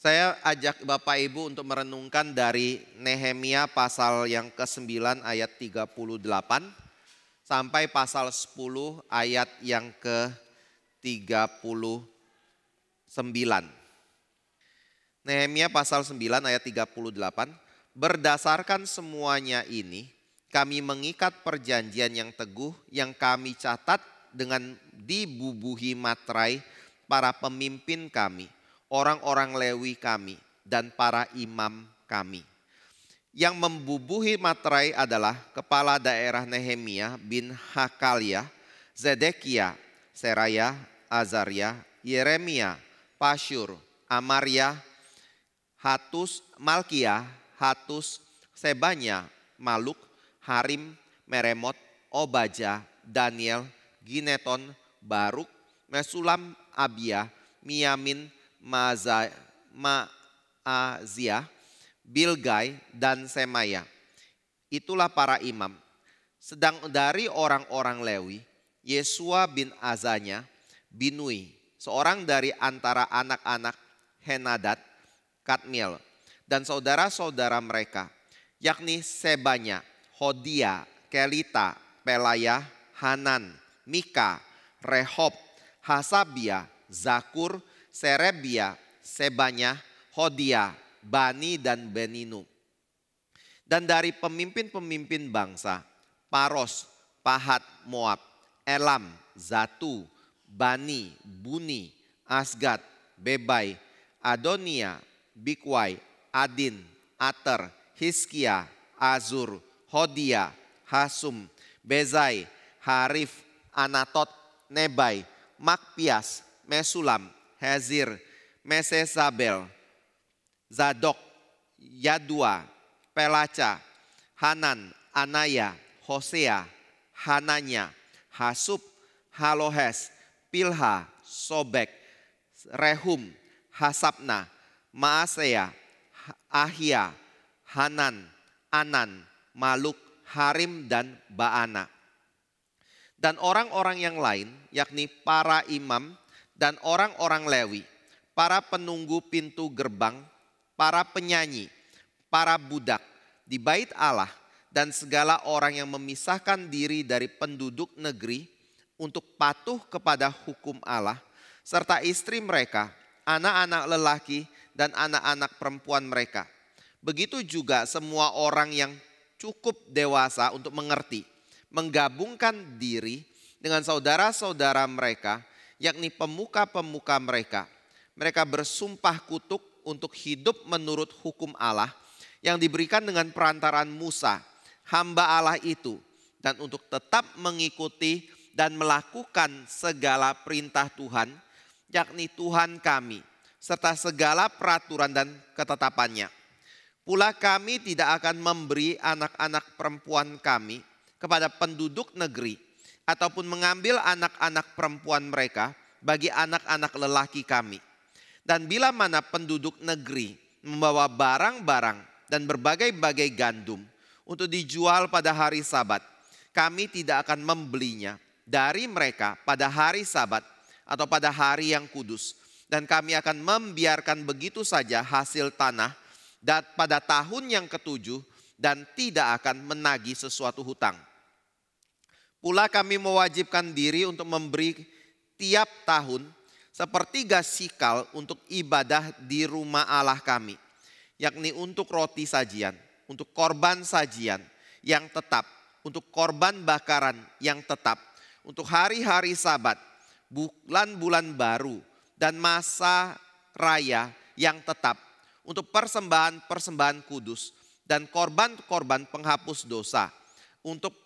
Saya ajak Bapak Ibu untuk merenungkan dari Nehemia pasal yang ke-9 ayat 38 sampai pasal 10 ayat yang ke-39. Nehemia pasal 9 ayat 38, berdasarkan semuanya ini kami mengikat perjanjian yang teguh yang kami catat dengan dibubuhi materai para pemimpin kami, orang-orang Lewi kami, dan para imam kami. Yang membubuhi materai adalah kepala daerah Nehemia bin Hakalia, Zedekia, Seraya, Azaria, Yeremia, Pasyur, Amaria, Hatus, Malkia, Hatus, Sebanya, Maluk, Harim, Meremot, Obaja, Daniel, Gineton, Baruk, Mesulam, Abia, Miyamin, Maazia, Bilgai, dan Semaya. Itulah para imam. Sedang dari orang-orang Lewi, Yesua bin Azanya, Binui, seorang dari antara anak-anak Henadad, Kadmiel, dan saudara-saudara mereka, yakni Sebanya, Hodia, Kelita, Pelaya, Hanan, Mika, Rehob, Hasabia, Zakur, Serebia, Sebanya, Hodia, Bani, dan Beninu. Dan dari pemimpin-pemimpin bangsa, Paros, Pahat, Moab, Elam, Zatu, Bani, Buni, Asgad, Bebai, Adonia, Bikwai, Adin, Ater, Hiskia, Azur, Hodia, Hasum, Bezai, Harif, Anatot, Nebai, Makpias, Mesulam, Hezir, Mesesabel, Zadok, Yadua, Pelaca, Hanan, Anaya, Hosea, Hananya, Hasub, Halohes, Pilha, Sobek, Rehum, Hasabna, Maasea, Ahia, Hanan, Anan, Maluk, Harim, dan Baana. Dan orang-orang yang lain, yakni para imam dan orang-orang Lewi, para penunggu pintu gerbang, para penyanyi, para budak di bait Allah, dan segala orang yang memisahkan diri dari penduduk negeri untuk patuh kepada hukum Allah, serta istri mereka, anak-anak lelaki, dan anak-anak perempuan mereka. Begitu juga semua orang yang cukup dewasa untuk mengerti, menggabungkan diri dengan saudara-saudara mereka, yakni pemuka-pemuka mereka. Mereka bersumpah kutuk untuk hidup menurut hukum Allah yang diberikan dengan perantaraan Musa, hamba Allah itu, dan untuk tetap mengikuti dan melakukan segala perintah Tuhan, yakni Tuhan kami, serta segala peraturan dan ketetapannya. Pula kami tidak akan memberi anak-anak perempuan kami kepada penduduk negeri, ataupun mengambil anak-anak perempuan mereka bagi anak-anak lelaki kami. Dan bila mana penduduk negeri membawa barang-barang dan berbagai-bagai gandum untuk dijual pada hari Sabat, kami tidak akan membelinya dari mereka pada hari Sabat atau pada hari yang kudus. Dan kami akan membiarkan begitu saja hasil tanah dan pada tahun yang ke-7 dan tidak akan menagih sesuatu hutang. Pula kami mewajibkan diri untuk memberi tiap tahun sepertiga sikal untuk ibadah di rumah Allah kami, yakni untuk roti sajian, untuk korban sajian yang tetap, untuk korban bakaran yang tetap, untuk hari-hari Sabat, bulan-bulan baru, dan masa raya yang tetap, untuk persembahan-persembahan kudus dan korban-korban penghapus dosa, untuk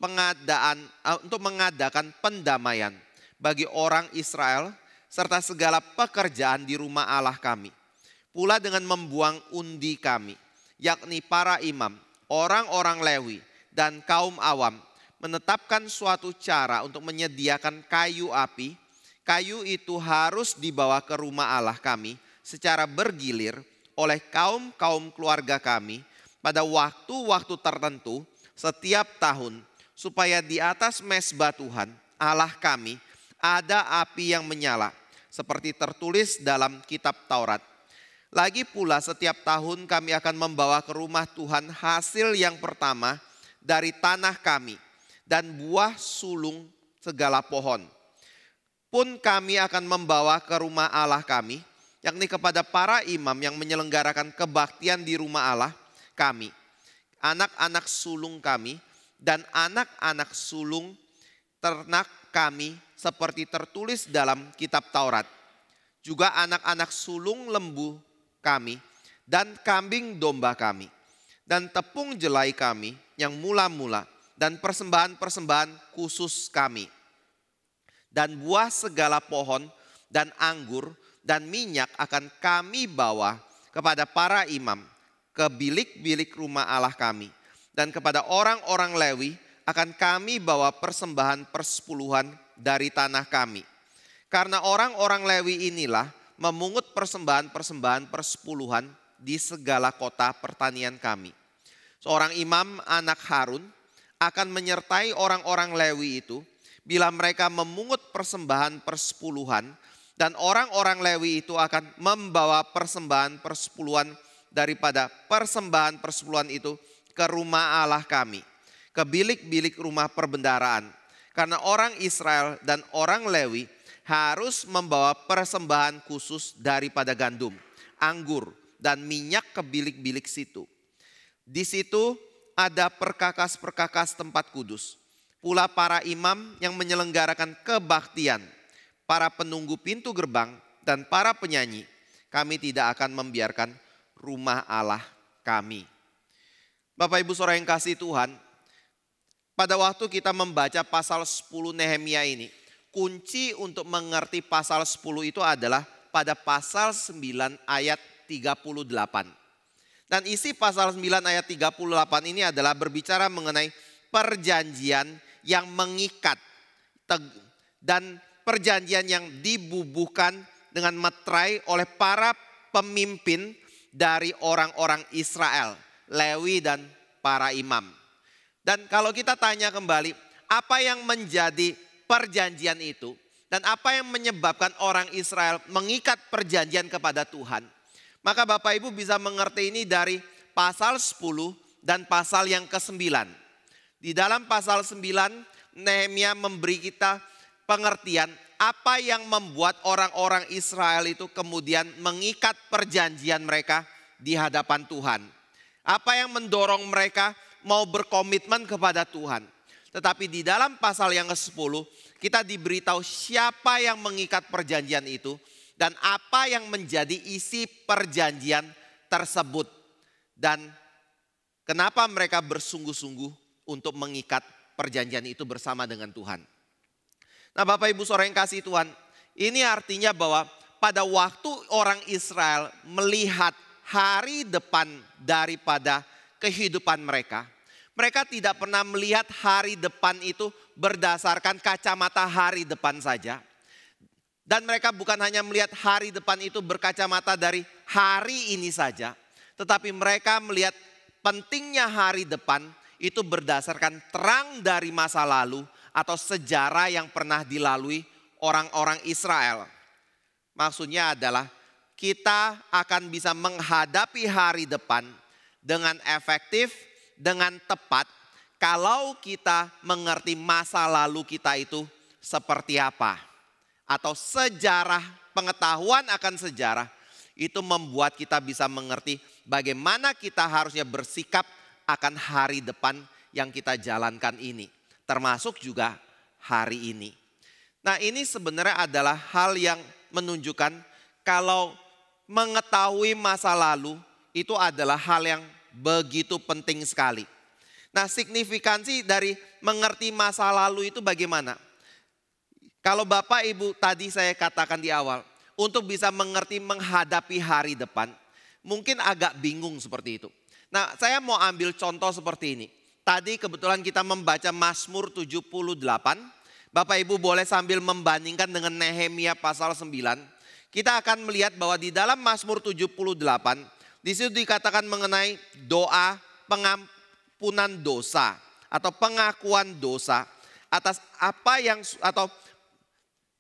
mengadakan pendamaian bagi orang Israel, serta segala pekerjaan di rumah Allah kami. Pula dengan membuang undi kami, yakni para imam, orang-orang Lewi, dan kaum awam, menetapkan suatu cara untuk menyediakan kayu api. Kayu itu harus dibawa ke rumah Allah kami secara bergilir oleh kaum-kaum keluarga kami pada waktu-waktu tertentu setiap tahun, supaya di atas mezbah Tuhan Allah kami ada api yang menyala, seperti tertulis dalam kitab Taurat. Lagi pula setiap tahun kami akan membawa ke rumah Tuhan hasil yang pertama dari tanah kami dan buah sulung segala pohon. Pun kami akan membawa ke rumah Allah kami, yakni kepada para imam yang menyelenggarakan kebaktian di rumah Allah kami, anak-anak sulung kami, dan anak-anak sulung ternak kami seperti tertulis dalam kitab Taurat. Juga anak-anak sulung lembu kami dan kambing domba kami, dan tepung jelai kami yang mula-mula, dan persembahan-persembahan khusus kami. Dan buah segala pohon dan anggur dan minyak akan kami bawa kepada para imam ke bilik-bilik rumah Allah kami. Dan kepada orang-orang Lewi akan kami bawa persembahan persepuluhan dari tanah kami. Karena orang-orang Lewi inilah memungut persembahan-persembahan persepuluhan di segala kota pertanian kami. Seorang imam anak Harun akan menyertai orang-orang Lewi itu bila mereka memungut persembahan persepuluhan, dan orang-orang Lewi itu akan membawa persembahan persepuluhan daripada persembahan persepuluhan itu ke rumah Allah kami, ke bilik-bilik rumah perbendaharaan. Karena orang Israel dan orang Lewi harus membawa persembahan khusus daripada gandum, anggur, dan minyak ke bilik-bilik situ. Di situ ada perkakas-perkakas tempat kudus. Pula para imam yang menyelenggarakan kebaktian, para penunggu pintu gerbang, dan para penyanyi. Kami tidak akan membiarkan rumah Allah kami. Bapak Ibu Saudara yang kasih Tuhan, pada waktu kita membaca pasal 10 Nehemia ini, kunci untuk mengerti pasal 10 itu adalah pada pasal 9 ayat 38. Dan isi pasal 9 ayat 38 ini adalah berbicara mengenai perjanjian yang mengikat dan perjanjian yang dibubuhkan dengan meterai oleh para pemimpin dari orang-orang Israel, Lewi dan para imam. Dan kalau kita tanya kembali, apa yang menjadi perjanjian itu dan apa yang menyebabkan orang Israel mengikat perjanjian kepada Tuhan, maka Bapak Ibu bisa mengerti ini dari pasal 10 dan pasal yang ke-9. Di dalam pasal 9, Nehemia memberi kita pengertian apa yang membuat orang-orang Israel itu kemudian mengikat perjanjian mereka di hadapan Tuhan. Apa yang mendorong mereka mau berkomitmen kepada Tuhan. Tetapi di dalam pasal yang ke-10, kita diberitahu siapa yang mengikat perjanjian itu dan apa yang menjadi isi perjanjian tersebut. Dan kenapa mereka bersungguh-sungguh untuk mengikat perjanjian itu bersama dengan Tuhan. Nah Bapak Ibu Saudara yang kasih Tuhan, ini artinya bahwa pada waktu orang Israel melihat hari depan daripada kehidupan mereka, mereka tidak pernah melihat hari depan itu berdasarkan kacamata hari depan saja. Dan mereka bukan hanya melihat hari depan itu berkacamata dari hari ini saja, tetapi mereka melihat pentingnya hari depan itu berdasarkan terang dari masa lalu atau sejarah yang pernah dilalui orang-orang Israel. Maksudnya adalah kita akan bisa menghadapi hari depan dengan efektif, dengan tepat, kalau kita mengerti masa lalu kita itu seperti apa. Atau sejarah, pengetahuan akan sejarah itu membuat kita bisa mengerti bagaimana kita harusnya bersikap akan hari depan yang kita jalankan ini. Termasuk juga hari ini. Nah ini sebenarnya adalah hal yang menunjukkan kalau mengetahui masa lalu itu adalah hal yang begitu penting sekali. Nah signifikansi dari mengerti masa lalu itu bagaimana? Kalau Bapak Ibu tadi saya katakan di awal, untuk bisa mengerti menghadapi hari depan, mungkin agak bingung seperti itu. Nah saya mau ambil contoh seperti ini. Tadi kebetulan kita membaca Mazmur 78. Bapak Ibu boleh sambil membandingkan dengan Nehemia pasal 9. Kita akan melihat bahwa di dalam Mazmur 78, di situ dikatakan mengenai doa pengampunan dosa atau pengakuan dosa atas apa yang atau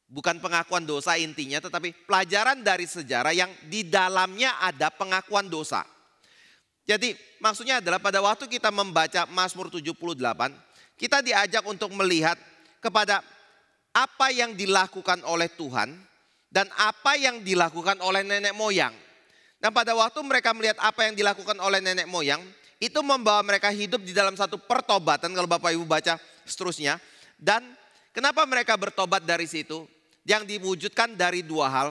Bukan pengakuan dosa intinya, tetapi pelajaran dari sejarah yang di dalamnya ada pengakuan dosa. Jadi maksudnya adalah pada waktu kita membaca Mazmur 78, kita diajak untuk melihat kepada apa yang dilakukan oleh Tuhan dan apa yang dilakukan oleh nenek moyang. Dan pada waktu mereka melihat apa yang dilakukan oleh nenek moyang, itu membawa mereka hidup di dalam satu pertobatan kalau Bapak Ibu baca seterusnya. Dan kenapa mereka bertobat dari situ? Yang diwujudkan dari dua hal.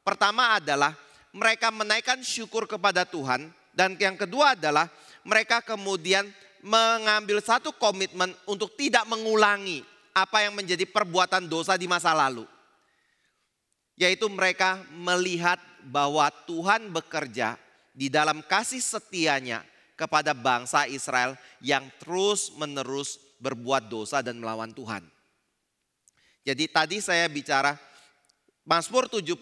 Pertama adalah mereka menaikkan syukur kepada Tuhan. Dan yang kedua adalah mereka kemudian mengambil satu komitmen untuk tidak mengulangi apa yang menjadi perbuatan dosa di masa lalu. Yaitu mereka melihat bahwa Tuhan bekerja di dalam kasih setianya kepada bangsa Israel yang terus menerus berbuat dosa dan melawan Tuhan. Jadi tadi saya bicara Mazmur 78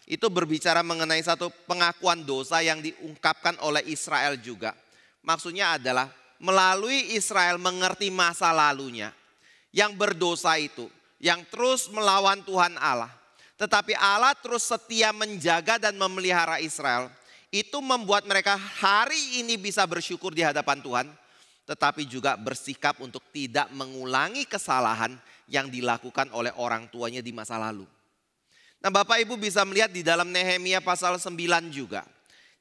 itu berbicara mengenai satu pengakuan dosa yang diungkapkan oleh Israel juga. Maksudnya adalah melalui Israel mengerti masa lalunya. Yang berdosa itu, yang terus melawan Tuhan Allah. Tetapi Allah terus setia menjaga dan memelihara Israel. Itu membuat mereka hari ini bisa bersyukur di hadapan Tuhan. Tetapi juga bersikap untuk tidak mengulangi kesalahan yang dilakukan oleh orang tuanya di masa lalu. Nah Bapak Ibu bisa melihat di dalam Nehemia pasal 9 juga.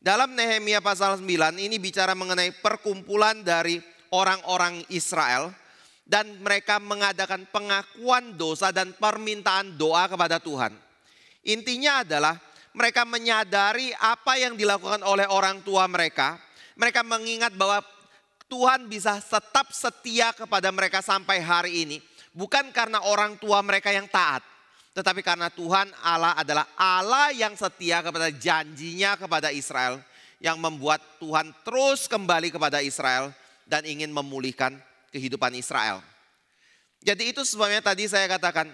Dalam Nehemia pasal 9 ini bicara mengenai perkumpulan dari orang-orang Israel. Dan mereka mengadakan pengakuan dosa dan permintaan doa kepada Tuhan. Intinya adalah mereka menyadari apa yang dilakukan oleh orang tua mereka. Mereka mengingat bahwa Tuhan bisa tetap setia kepada mereka sampai hari ini. Bukan karena orang tua mereka yang taat. Tetapi karena Tuhan Allah adalah Allah yang setia kepada janjinya kepada Israel. Yang membuat Tuhan terus kembali kepada Israel dan ingin memulihkan kehidupan Israel. Jadi itu sebabnya tadi saya katakan.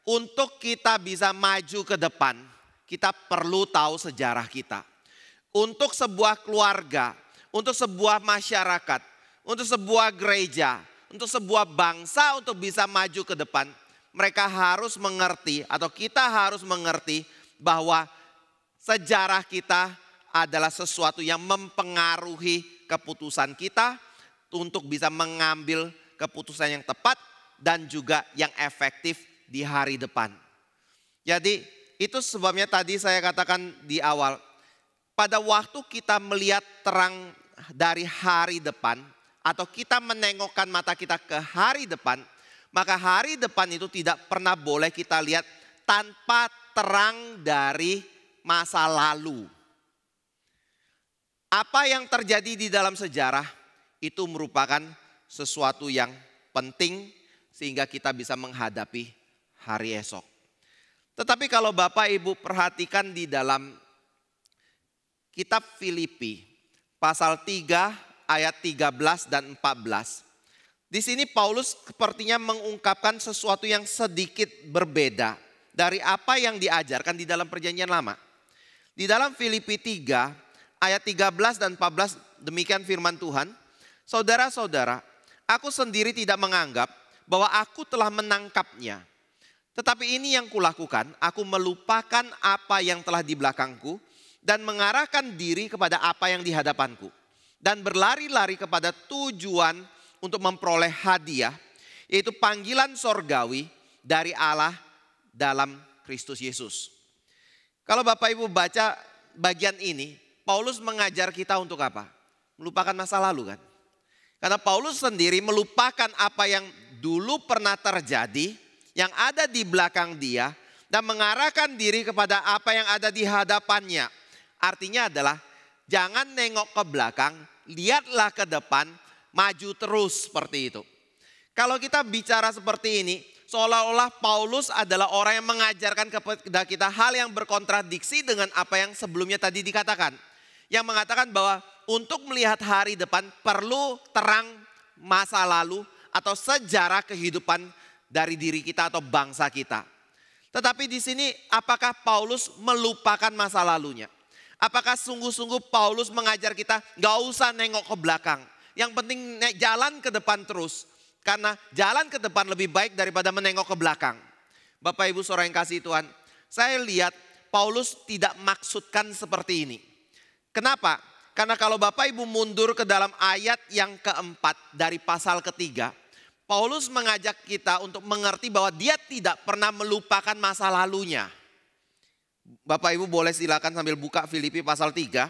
Untuk kita bisa maju ke depan. Kita perlu tahu sejarah kita. Untuk sebuah keluarga. Untuk sebuah masyarakat. Untuk sebuah gereja. Untuk sebuah bangsa untuk bisa maju ke depan, mereka harus mengerti atau kita harus mengerti bahwa sejarah kita adalah sesuatu yang mempengaruhi keputusan kita untuk bisa mengambil keputusan yang tepat dan juga yang efektif di hari depan. Jadi itu sebabnya tadi saya katakan di awal, pada waktu kita melihat terang dari hari depan, atau kita menengokkan mata kita ke hari depan, maka hari depan itu tidak pernah boleh kita lihat tanpa terang dari masa lalu. Apa yang terjadi di dalam sejarah itu merupakan sesuatu yang penting sehingga kita bisa menghadapi hari esok. Tetapi kalau Bapak Ibu perhatikan di dalam kitab Filipi pasal 3 ayat 13 dan 14. Di sini Paulus sepertinya mengungkapkan sesuatu yang sedikit berbeda dari apa yang diajarkan di dalam perjanjian lama. Di dalam Filipi 3 ayat 13 dan 14 demikian firman Tuhan. Saudara-saudara, aku sendiri tidak menganggap bahwa aku telah menangkapnya. Tetapi ini yang kulakukan, aku melupakan apa yang telah di belakangku dan mengarahkan diri kepada apa yang di hadapanku. Dan berlari-lari kepada tujuan untuk memperoleh hadiah, yaitu panggilan sorgawi dari Allah dalam Kristus Yesus. Kalau Bapak Ibu baca bagian ini, Paulus mengajar kita untuk apa? Melupakan masa lalu kan? Karena Paulus sendiri melupakan apa yang dulu pernah terjadi, yang ada di belakang dia, dan mengarahkan diri kepada apa yang ada di hadapannya. Artinya adalah, jangan nengok ke belakang, lihatlah ke depan, maju terus seperti itu. Kalau kita bicara seperti ini, seolah-olah Paulus adalah orang yang mengajarkan kepada kita hal yang berkontradiksi dengan apa yang sebelumnya tadi dikatakan. Yang mengatakan bahwa untuk melihat hari depan perlu terang masa lalu atau sejarah kehidupan dari diri kita atau bangsa kita. Tetapi di sini apakah Paulus melupakan masa lalunya? Apakah sungguh-sungguh Paulus mengajar kita gak usah nengok ke belakang. Yang penting jalan ke depan terus. Karena jalan ke depan lebih baik daripada menengok ke belakang. Bapak Ibu saudara yang kasih Tuhan, saya lihat Paulus tidak maksudkan seperti ini. Kenapa? Karena kalau Bapak Ibu mundur ke dalam ayat yang keempat dari pasal ketiga, Paulus mengajak kita untuk mengerti bahwa dia tidak pernah melupakan masa lalunya. Bapak Ibu boleh silakan sambil buka Filipi pasal 3.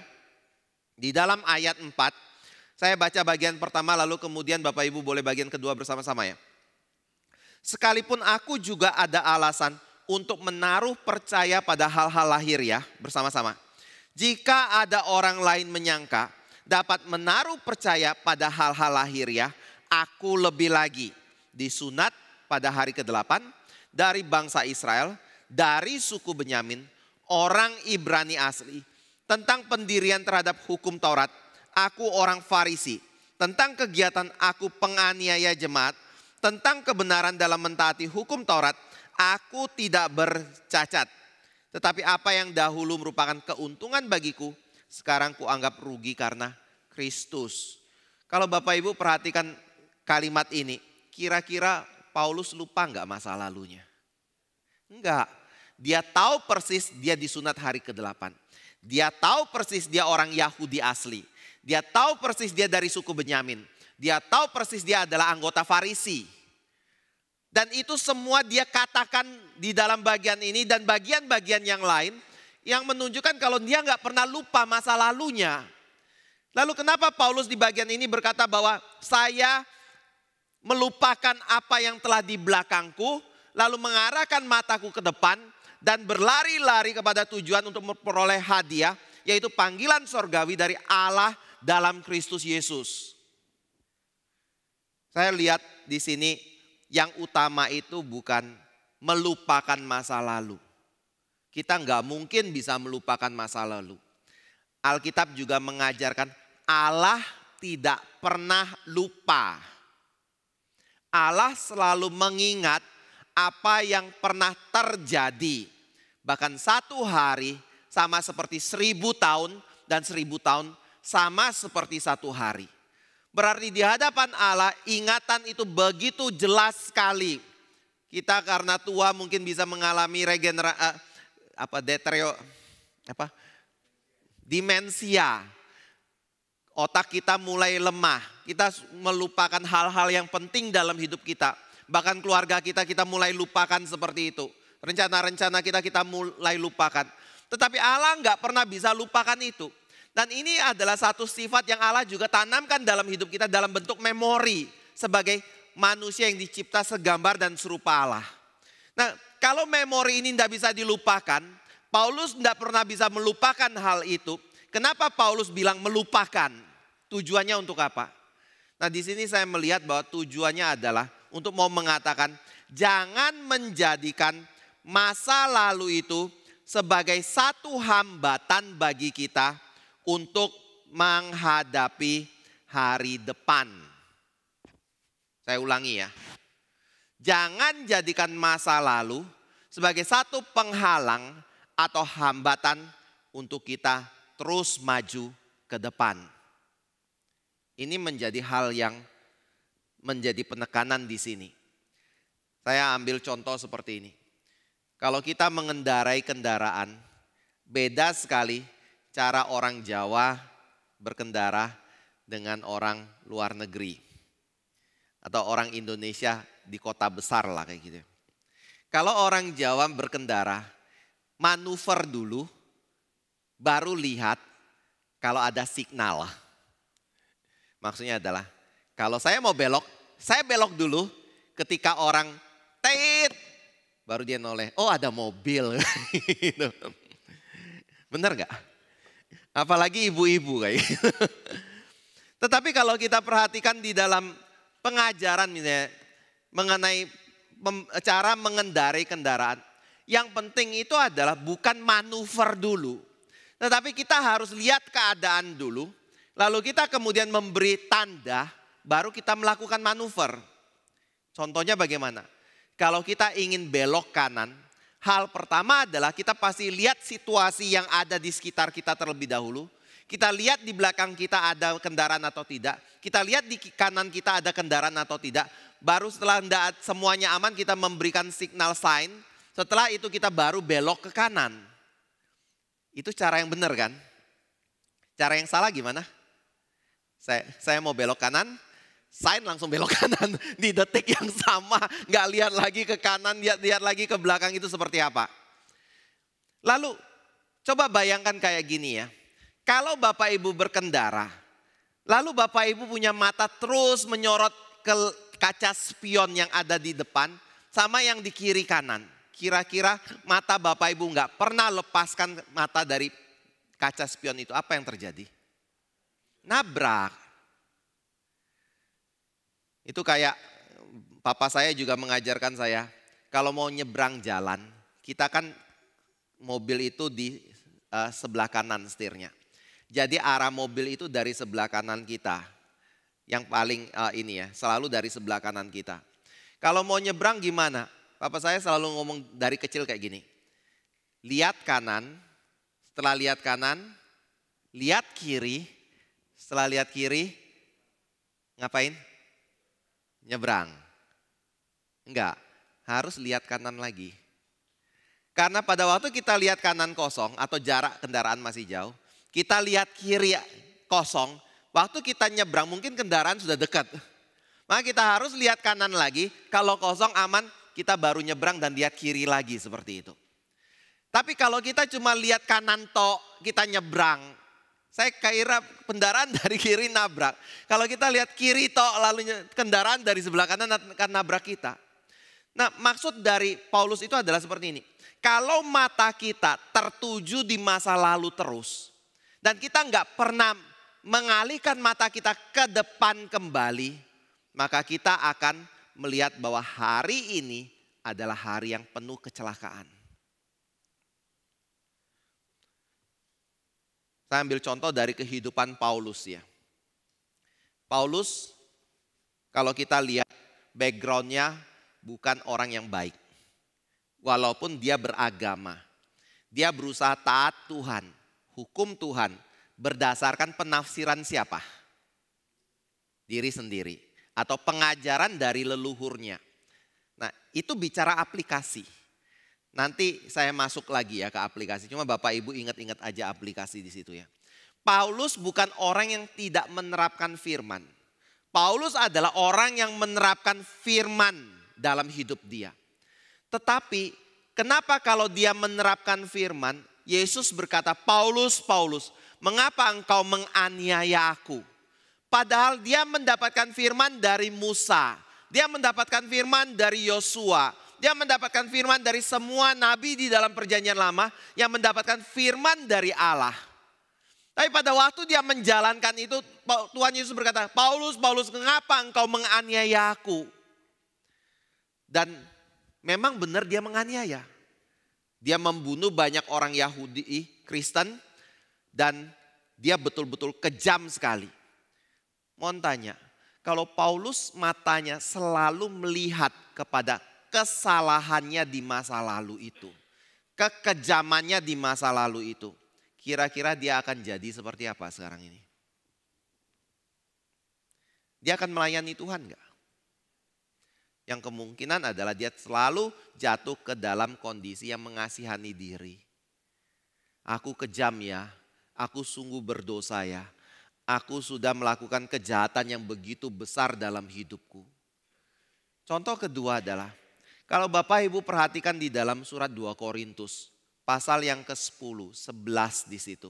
Di dalam ayat 4, saya baca bagian pertama lalu kemudian Bapak Ibu boleh bagian kedua bersama-sama ya. Sekalipun aku juga ada alasan untuk menaruh percaya pada hal-hal lahir ya bersama-sama. Jika ada orang lain menyangka dapat menaruh percaya pada hal-hal lahir ya, aku lebih lagi disunat pada hari ke-8 dari bangsa Israel, dari suku Benyamin, orang Ibrani asli. Tentang pendirian terhadap hukum Taurat, aku orang Farisi. Tentang kegiatan aku penganiaya jemaat, tentang kebenaran dalam mentaati hukum Taurat, aku tidak bercacat. Tetapi apa yang dahulu merupakan keuntungan bagiku, sekarang kuanggap rugi karena Kristus. Kalau Bapak Ibu perhatikan kalimat ini, kira-kira Paulus lupa enggak masa lalunya? Enggak. Dia tahu persis dia disunat hari ke-8. Dia tahu persis dia orang Yahudi asli. Dia tahu persis dia dari suku Benyamin. Dia tahu persis dia adalah anggota Farisi. Dan itu semua dia katakan di dalam bagian ini dan bagian-bagian yang lain yang menunjukkan kalau dia nggak pernah lupa masa lalunya. Lalu kenapa Paulus di bagian ini berkata bahwa saya melupakan apa yang telah di belakangku, lalu mengarahkan mataku ke depan dan berlari-lari kepada tujuan untuk memperoleh hadiah, yaitu panggilan sorgawi dari Allah dalam Kristus Yesus. Saya lihat di sini yang utama itu bukan melupakan masa lalu. Kita nggak mungkin bisa melupakan masa lalu. Alkitab juga mengajarkan Allah tidak pernah lupa. Allah selalu mengingat apa yang pernah terjadi. Bahkan satu hari sama seperti 1000 tahun dan 1000 tahun sama seperti satu hari. Berarti di hadapan Allah ingatan itu begitu jelas sekali. Kita karena tua mungkin bisa mengalami demensia. Otak kita mulai lemah. Kita melupakan hal-hal yang penting dalam hidup kita. Bahkan keluarga kita mulai lupakan seperti itu. Rencana-rencana kita mulai lupakan. Tetapi Allah nggak pernah bisa lupakan itu. Dan ini adalah satu sifat yang Allah juga tanamkan dalam hidup kita dalam bentuk memori. Sebagai manusia yang dicipta segambar dan serupa Allah. Nah, kalau memori ini tidak bisa dilupakan, Paulus tidak pernah bisa melupakan hal itu. Kenapa Paulus bilang melupakan? Tujuannya untuk apa? Nah, di sini saya melihat bahwa tujuannya adalah untuk mau mengatakan jangan menjadikan masa lalu itu sebagai satu hambatan bagi kita untuk menghadapi hari depan. Saya ulangi ya. Jangan jadikan masa lalu sebagai satu penghalang atau hambatan untuk kita terus maju ke depan. Ini menjadi hal yang menjadi penekanan di sini. Saya ambil contoh seperti ini. Kalau kita mengendarai kendaraan, beda sekali cara orang Jawa berkendara dengan orang luar negeri. Atau orang Indonesia di kota besar lah kayak gitu. Kalau orang Jawa berkendara, manuver dulu, baru lihat kalau ada signal. Maksudnya adalah, kalau saya mau belok, saya belok dulu ketika orang tet, baru dia noleh, oh ada mobil. Benar gak? Apalagi ibu-ibu kayak gitu. Tetapi kalau kita perhatikan di dalam pengajaran misalnya mengenai cara mengendarai kendaraan, yang penting itu adalah bukan manuver dulu. Tetapi kita harus lihat keadaan dulu, lalu kita kemudian memberi tanda, baru kita melakukan manuver. Contohnya bagaimana? Kalau kita ingin belok kanan, hal pertama adalah kita pasti lihat situasi yang ada di sekitar kita terlebih dahulu. Kita lihat di belakang kita ada kendaraan atau tidak. Kita lihat di kanan kita ada kendaraan atau tidak. Baru setelah semuanya aman kita memberikan signal sign. Setelah itu kita baru belok ke kanan. Itu cara yang benar kan? Cara yang salah gimana? Saya mau belok kanan, sign langsung belok kanan. Di detik yang sama, nggak lihat lagi ke kanan, lihat lagi ke belakang itu seperti apa. Lalu coba bayangkan kayak gini ya. Kalau Bapak Ibu berkendara, lalu Bapak Ibu punya mata terus menyorot ke kaca spion yang ada di depan sama yang di kiri kanan. Kira-kira mata Bapak Ibu nggak pernah lepaskan mata dari kaca spion itu, apa yang terjadi? Nabrak. Itu kayak papa saya juga mengajarkan saya, kalau mau nyebrang jalan, kita kan mobil itu di sebelah kanan setirnya. Jadi arah mobil itu dari sebelah kanan kita. Yang paling ini ya, selalu dari sebelah kanan kita. Kalau mau nyebrang gimana? Papa saya selalu ngomong dari kecil kayak gini. Lihat kanan, setelah lihat kanan, lihat kiri, setelah lihat kiri, ngapain? Nyebrang. Enggak, harus lihat kanan lagi. Karena pada waktu kita lihat kanan kosong atau jarak kendaraan masih jauh, kita lihat kiri kosong, waktu kita nyebrang mungkin kendaraan sudah dekat. Maka kita harus lihat kanan lagi, kalau kosong aman kita baru nyebrang dan lihat kiri lagi seperti itu. Tapi kalau kita cuma lihat kanan tok, kita nyebrang. Saya kira kendaraan dari kiri nabrak. Kalau kita lihat kiri tok, lalu kendaraan dari sebelah kanan akan nabrak kita. Nah, maksud dari Paulus itu adalah seperti ini. Kalau mata kita tertuju di masa lalu terus, dan kita nggak pernah mengalihkan mata kita ke depan kembali, maka kita akan melihat bahwa hari ini adalah hari yang penuh kecelakaan. Saya ambil contoh dari kehidupan Paulus ya. Paulus kalau kita lihat backgroundnya bukan orang yang baik. Walaupun dia beragama. Dia berusaha taat Tuhan, hukum Tuhan berdasarkan penafsiran siapa? Diri sendiri. Atau pengajaran dari leluhurnya. Nah itu bicara aplikasi. Nanti saya masuk lagi ya ke aplikasi. Cuma Bapak Ibu ingat-ingat aja aplikasi di situ ya. Paulus bukan orang yang tidak menerapkan firman. Paulus adalah orang yang menerapkan firman dalam hidup dia. Tetapi kenapa kalau dia menerapkan firman, Yesus berkata, Paulus, Paulus, mengapa engkau menganiaya aku? Padahal dia mendapatkan firman dari Musa. Dia mendapatkan firman dari Yosua. Dia mendapatkan firman dari semua nabi di dalam perjanjian lama yang mendapatkan firman dari Allah. Tapi pada waktu dia menjalankan itu, Tuhan Yesus berkata, Paulus, Paulus, mengapa engkau menganiaya aku? Dan memang benar dia menganiaya. Dia membunuh banyak orang Yahudi, Kristen, dan dia betul-betul kejam sekali. Mohon tanya, kalau Paulus matanya selalu melihat kepada kesalahannya di masa lalu itu, kekejamannya di masa lalu itu, kira-kira dia akan jadi seperti apa sekarang ini? Dia akan melayani Tuhan enggak? Yang kemungkinan adalah dia selalu jatuh ke dalam kondisi yang mengasihani diri. Aku kejam ya, aku sungguh berdosa ya. Aku sudah melakukan kejahatan yang begitu besar dalam hidupku. Contoh kedua adalah, kalau Bapak Ibu perhatikan di dalam surat 2 Korintus, pasal yang ke-10, 11 di situ.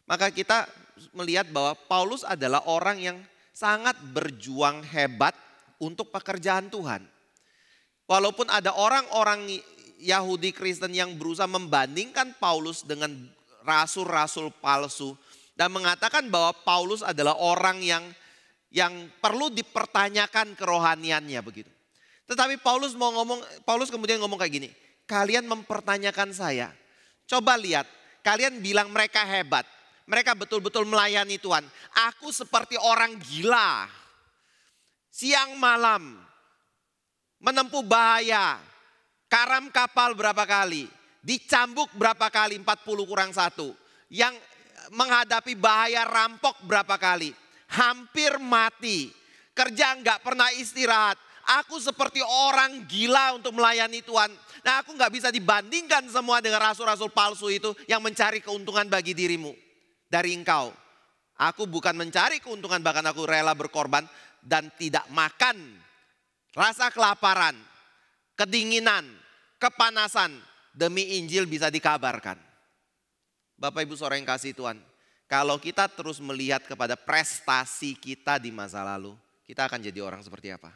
Maka kita melihat bahwa Paulus adalah orang yang sangat berjuang hebat untuk pekerjaan Tuhan. Walaupun ada orang-orang Yahudi Kristen yang berusaha membandingkan Paulus dengan rasul-rasul palsu. Dan mengatakan bahwa Paulus adalah orang yang perlu dipertanyakan kerohaniannya begitu. Tetapi Paulus kemudian ngomong kayak gini, kalian mempertanyakan saya. Coba lihat, kalian bilang mereka hebat. Mereka betul-betul melayani Tuhan. Aku seperti orang gila. Siang malam, menempuh bahaya. Karam kapal berapa kali. Dicambuk berapa kali, 40 kurang 1. Yang menghadapi bahaya rampok berapa kali. Hampir mati. Kerja nggak pernah istirahat. Aku seperti orang gila untuk melayani Tuhan. Nah, aku nggak bisa dibandingkan semua dengan rasul-rasul palsu itu yang mencari keuntungan bagi dirimu dari engkau. Aku bukan mencari keuntungan, bahkan aku rela berkorban dan tidak makan. Rasa kelaparan, kedinginan, kepanasan demi Injil bisa dikabarkan. Bapak Ibu saudara yang kasih Tuhan, kalau kita terus melihat kepada prestasi kita di masa lalu, kita akan jadi orang seperti apa?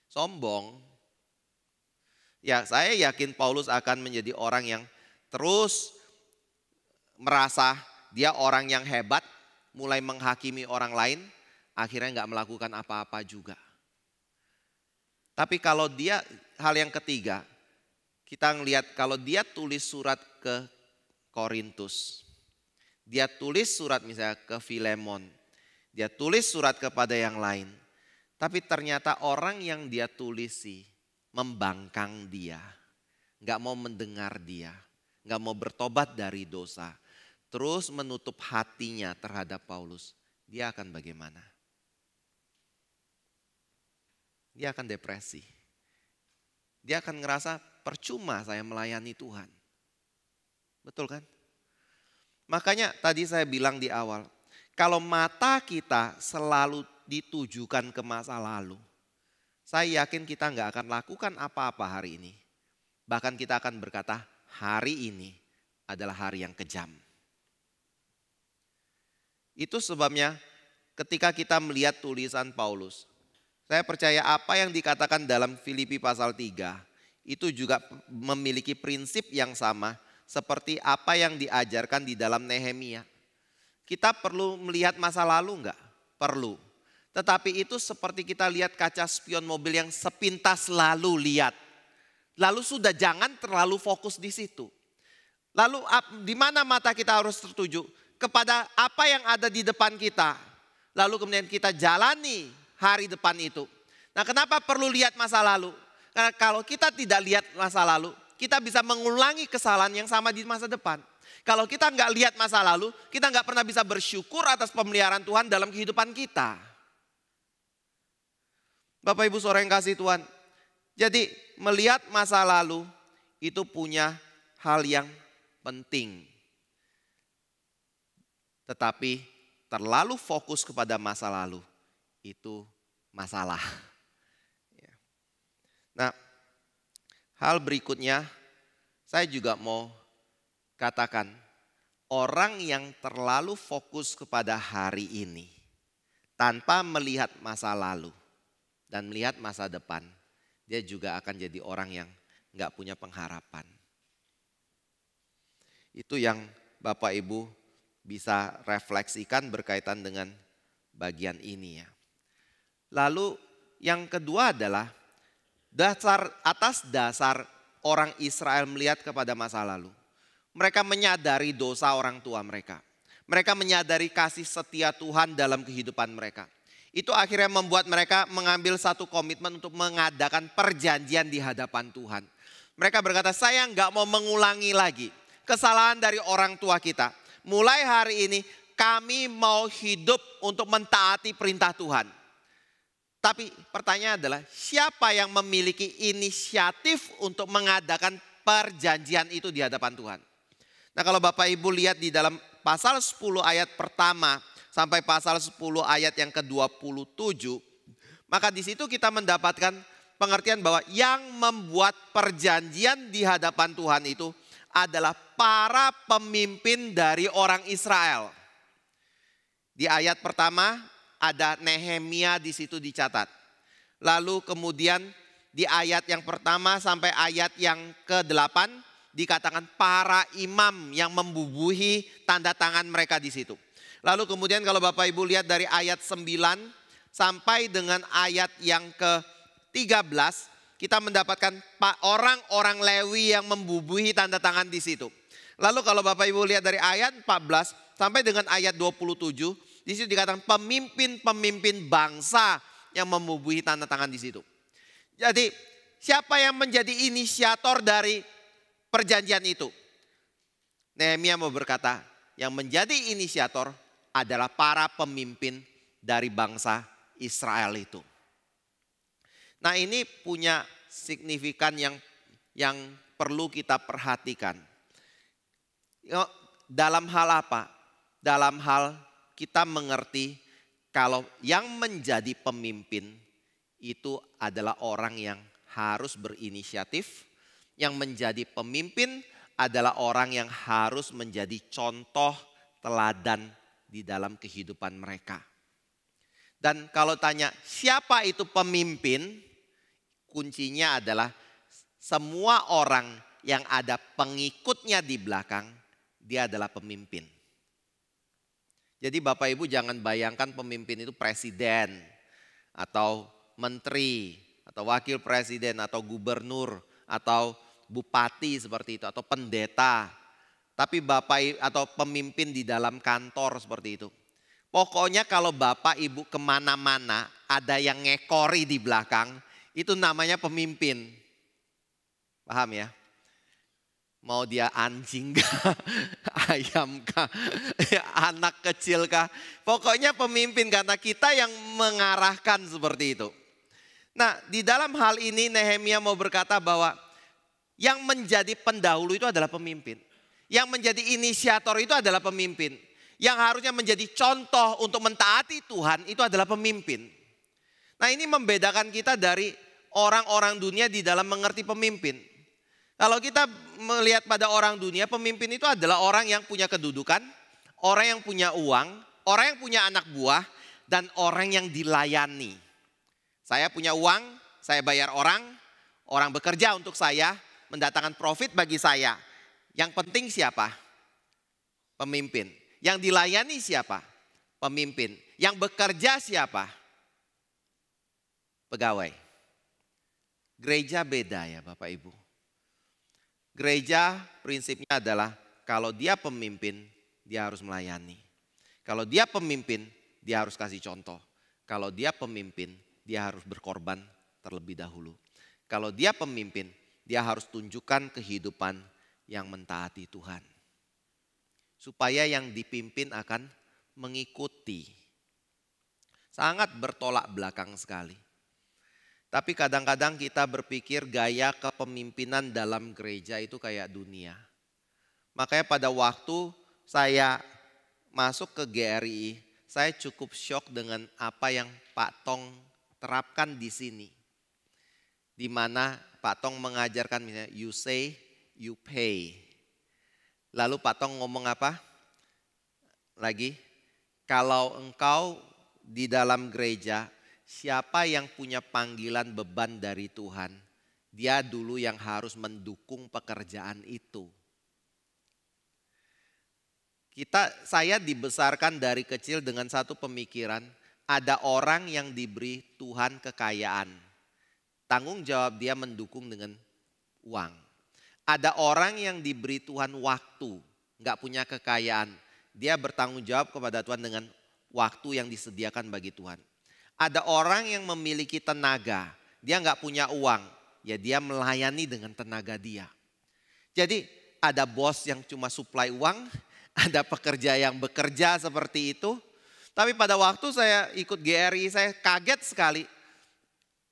Sombong. Ya, saya yakin Paulus akan menjadi orang yang terus merasa dia orang yang hebat, mulai menghakimi orang lain, akhirnya nggak melakukan apa-apa juga. Tapi kalau dia, hal yang ketiga, kita ngelihat kalau dia tulis surat ke Korintus, dia tulis surat misalnya ke Filemon, dia tulis surat kepada yang lain, tapi ternyata orang yang dia tulisi membangkang dia, nggak mau mendengar dia, nggak mau bertobat dari dosa, terus menutup hatinya terhadap Paulus, dia akan bagaimana? Dia akan depresi. Dia akan ngerasa percuma saya melayani Tuhan. Betul kan? Makanya tadi saya bilang di awal, kalau mata kita selalu ditujukan ke masa lalu, saya yakin kita nggak akan lakukan apa-apa hari ini. Bahkan kita akan berkata, hari ini adalah hari yang kejam. Itu sebabnya ketika kita melihat tulisan Paulus, saya percaya apa yang dikatakan dalam Filipi pasal 3 itu juga memiliki prinsip yang sama seperti apa yang diajarkan di dalam Nehemia. Kita perlu melihat masa lalu enggak? Perlu. Tetapi itu seperti kita lihat kaca spion mobil yang sepintas lalu lihat. Lalu sudah jangan terlalu fokus di situ. Lalu di mana mata kita harus tertuju? Kepada apa yang ada di depan kita. Lalu kemudian kita jalani hari depan itu. Nah, kenapa perlu lihat masa lalu? Karena kalau kita tidak lihat masa lalu, kita bisa mengulangi kesalahan yang sama di masa depan. Kalau kita nggak lihat masa lalu, kita nggak pernah bisa bersyukur atas pemeliharaan Tuhan dalam kehidupan kita. Bapak Ibu saudara yang kasih Tuhan. Jadi melihat masa lalu itu punya hal yang penting. Tetapi terlalu fokus kepada masa lalu itu masalah. Nah, hal berikutnya saya juga mau katakan, orang yang terlalu fokus kepada hari ini tanpa melihat masa lalu dan melihat masa depan, dia juga akan jadi orang yang nggak punya pengharapan. Itu yang Bapak Ibu bisa refleksikan berkaitan dengan bagian ini ya. Lalu yang kedua adalah atas dasar orang Israel melihat kepada masa lalu. Mereka menyadari dosa orang tua mereka. Mereka menyadari kasih setia Tuhan dalam kehidupan mereka. Itu akhirnya membuat mereka mengambil satu komitmen untuk mengadakan perjanjian di hadapan Tuhan. Mereka berkata, saya nggak mau mengulangi lagi kesalahan dari orang tua kita. Mulai hari ini kami mau hidup untuk mentaati perintah Tuhan. Tapi pertanyaan adalah siapa yang memiliki inisiatif untuk mengadakan perjanjian itu di hadapan Tuhan? Nah, kalau Bapak Ibu lihat di dalam pasal 10 ayat pertama sampai pasal 10 ayat yang ke-27, maka di situ kita mendapatkan pengertian bahwa yang membuat perjanjian di hadapan Tuhan itu adalah para pemimpin dari orang Israel. Di ayat pertama ada Nehemia di situ dicatat. Lalu kemudian di ayat yang pertama sampai ayat yang ke-8 dikatakan para imam yang membubuhi tanda tangan mereka di situ. Lalu kemudian kalau Bapak Ibu lihat dari ayat 9 sampai dengan ayat yang ke-13, kita mendapatkan orang-orang Lewi yang membubuhi tanda tangan di situ. Lalu kalau Bapak Ibu lihat dari ayat 14 sampai dengan ayat 27, di situ dikatakan pemimpin-pemimpin bangsa yang membubuhi tanda tangan di situ. Jadi siapa yang menjadi inisiator dari perjanjian itu? Nehemia mau berkata, yang menjadi inisiator adalah para pemimpin dari bangsa Israel itu. Nah, ini punya signifikan yang perlu kita perhatikan. Dalam hal apa? Dalam hal kita mengerti kalau yang menjadi pemimpin itu adalah orang yang harus berinisiatif. Yang menjadi pemimpin adalah orang yang harus menjadi contoh teladan di dalam kehidupan mereka. Dan kalau tanya siapa itu pemimpin, kuncinya adalah semua orang yang ada pengikutnya di belakang, dia adalah pemimpin. Jadi Bapak Ibu jangan bayangkan pemimpin itu presiden atau menteri atau wakil presiden atau gubernur atau bupati seperti itu atau pendeta. Tapi Bapak atau pemimpin di dalam kantor seperti itu. Pokoknya kalau Bapak Ibu kemana-mana ada yang ngekori di belakang, itu namanya pemimpin. Paham ya? Mau dia anjing kah, ayam kah, anak kecil kah. Pokoknya pemimpin karena kita yang mengarahkan seperti itu. Nah, di dalam hal ini Nehemia mau berkata bahwa yang menjadi pendahulu itu adalah pemimpin. Yang menjadi inisiator itu adalah pemimpin. Yang harusnya menjadi contoh untuk mentaati Tuhan itu adalah pemimpin. Nah, ini membedakan kita dari orang-orang dunia di dalam mengerti pemimpin. Kalau kita melihat pada orang dunia, pemimpin itu adalah orang yang punya kedudukan, orang yang punya uang, orang yang punya anak buah, dan orang yang dilayani. Saya punya uang, saya bayar orang bekerja untuk saya, mendatangkan profit bagi saya. Yang penting siapa? Pemimpin. Yang dilayani siapa? Pemimpin. Yang bekerja siapa? Pegawai. Gereja beda ya Bapak Ibu. Gereja prinsipnya adalah kalau dia pemimpin, dia harus melayani. Kalau dia pemimpin, dia harus kasih contoh. Kalau dia pemimpin, dia harus berkorban terlebih dahulu. Kalau dia pemimpin, dia harus tunjukkan kehidupan yang mentaati Tuhan. Supaya yang dipimpin akan mengikuti. Sangat bertolak belakang sekali. Tapi kadang-kadang kita berpikir gaya kepemimpinan dalam gereja itu kayak dunia. Makanya pada waktu saya masuk ke GRI, saya cukup shock dengan apa yang Pak Tong terapkan di sini. Di mana Pak Tong mengajarkan misalnya you say, you pay. Lalu Pak Tong ngomong apa? Lagi, kalau engkau di dalam gereja, siapa yang punya panggilan beban dari Tuhan, dia dulu yang harus mendukung pekerjaan itu. Saya dibesarkan dari kecil dengan satu pemikiran, ada orang yang diberi Tuhan kekayaan. Tanggung jawab dia mendukung dengan uang. Ada orang yang diberi Tuhan waktu, nggak punya kekayaan. Dia bertanggung jawab kepada Tuhan dengan waktu yang disediakan bagi Tuhan. Ada orang yang memiliki tenaga, dia nggak punya uang, ya dia melayani dengan tenaga dia. Jadi ada bos yang cuma suplai uang, ada pekerja yang bekerja seperti itu. Tapi pada waktu saya ikut GRI, saya kaget sekali.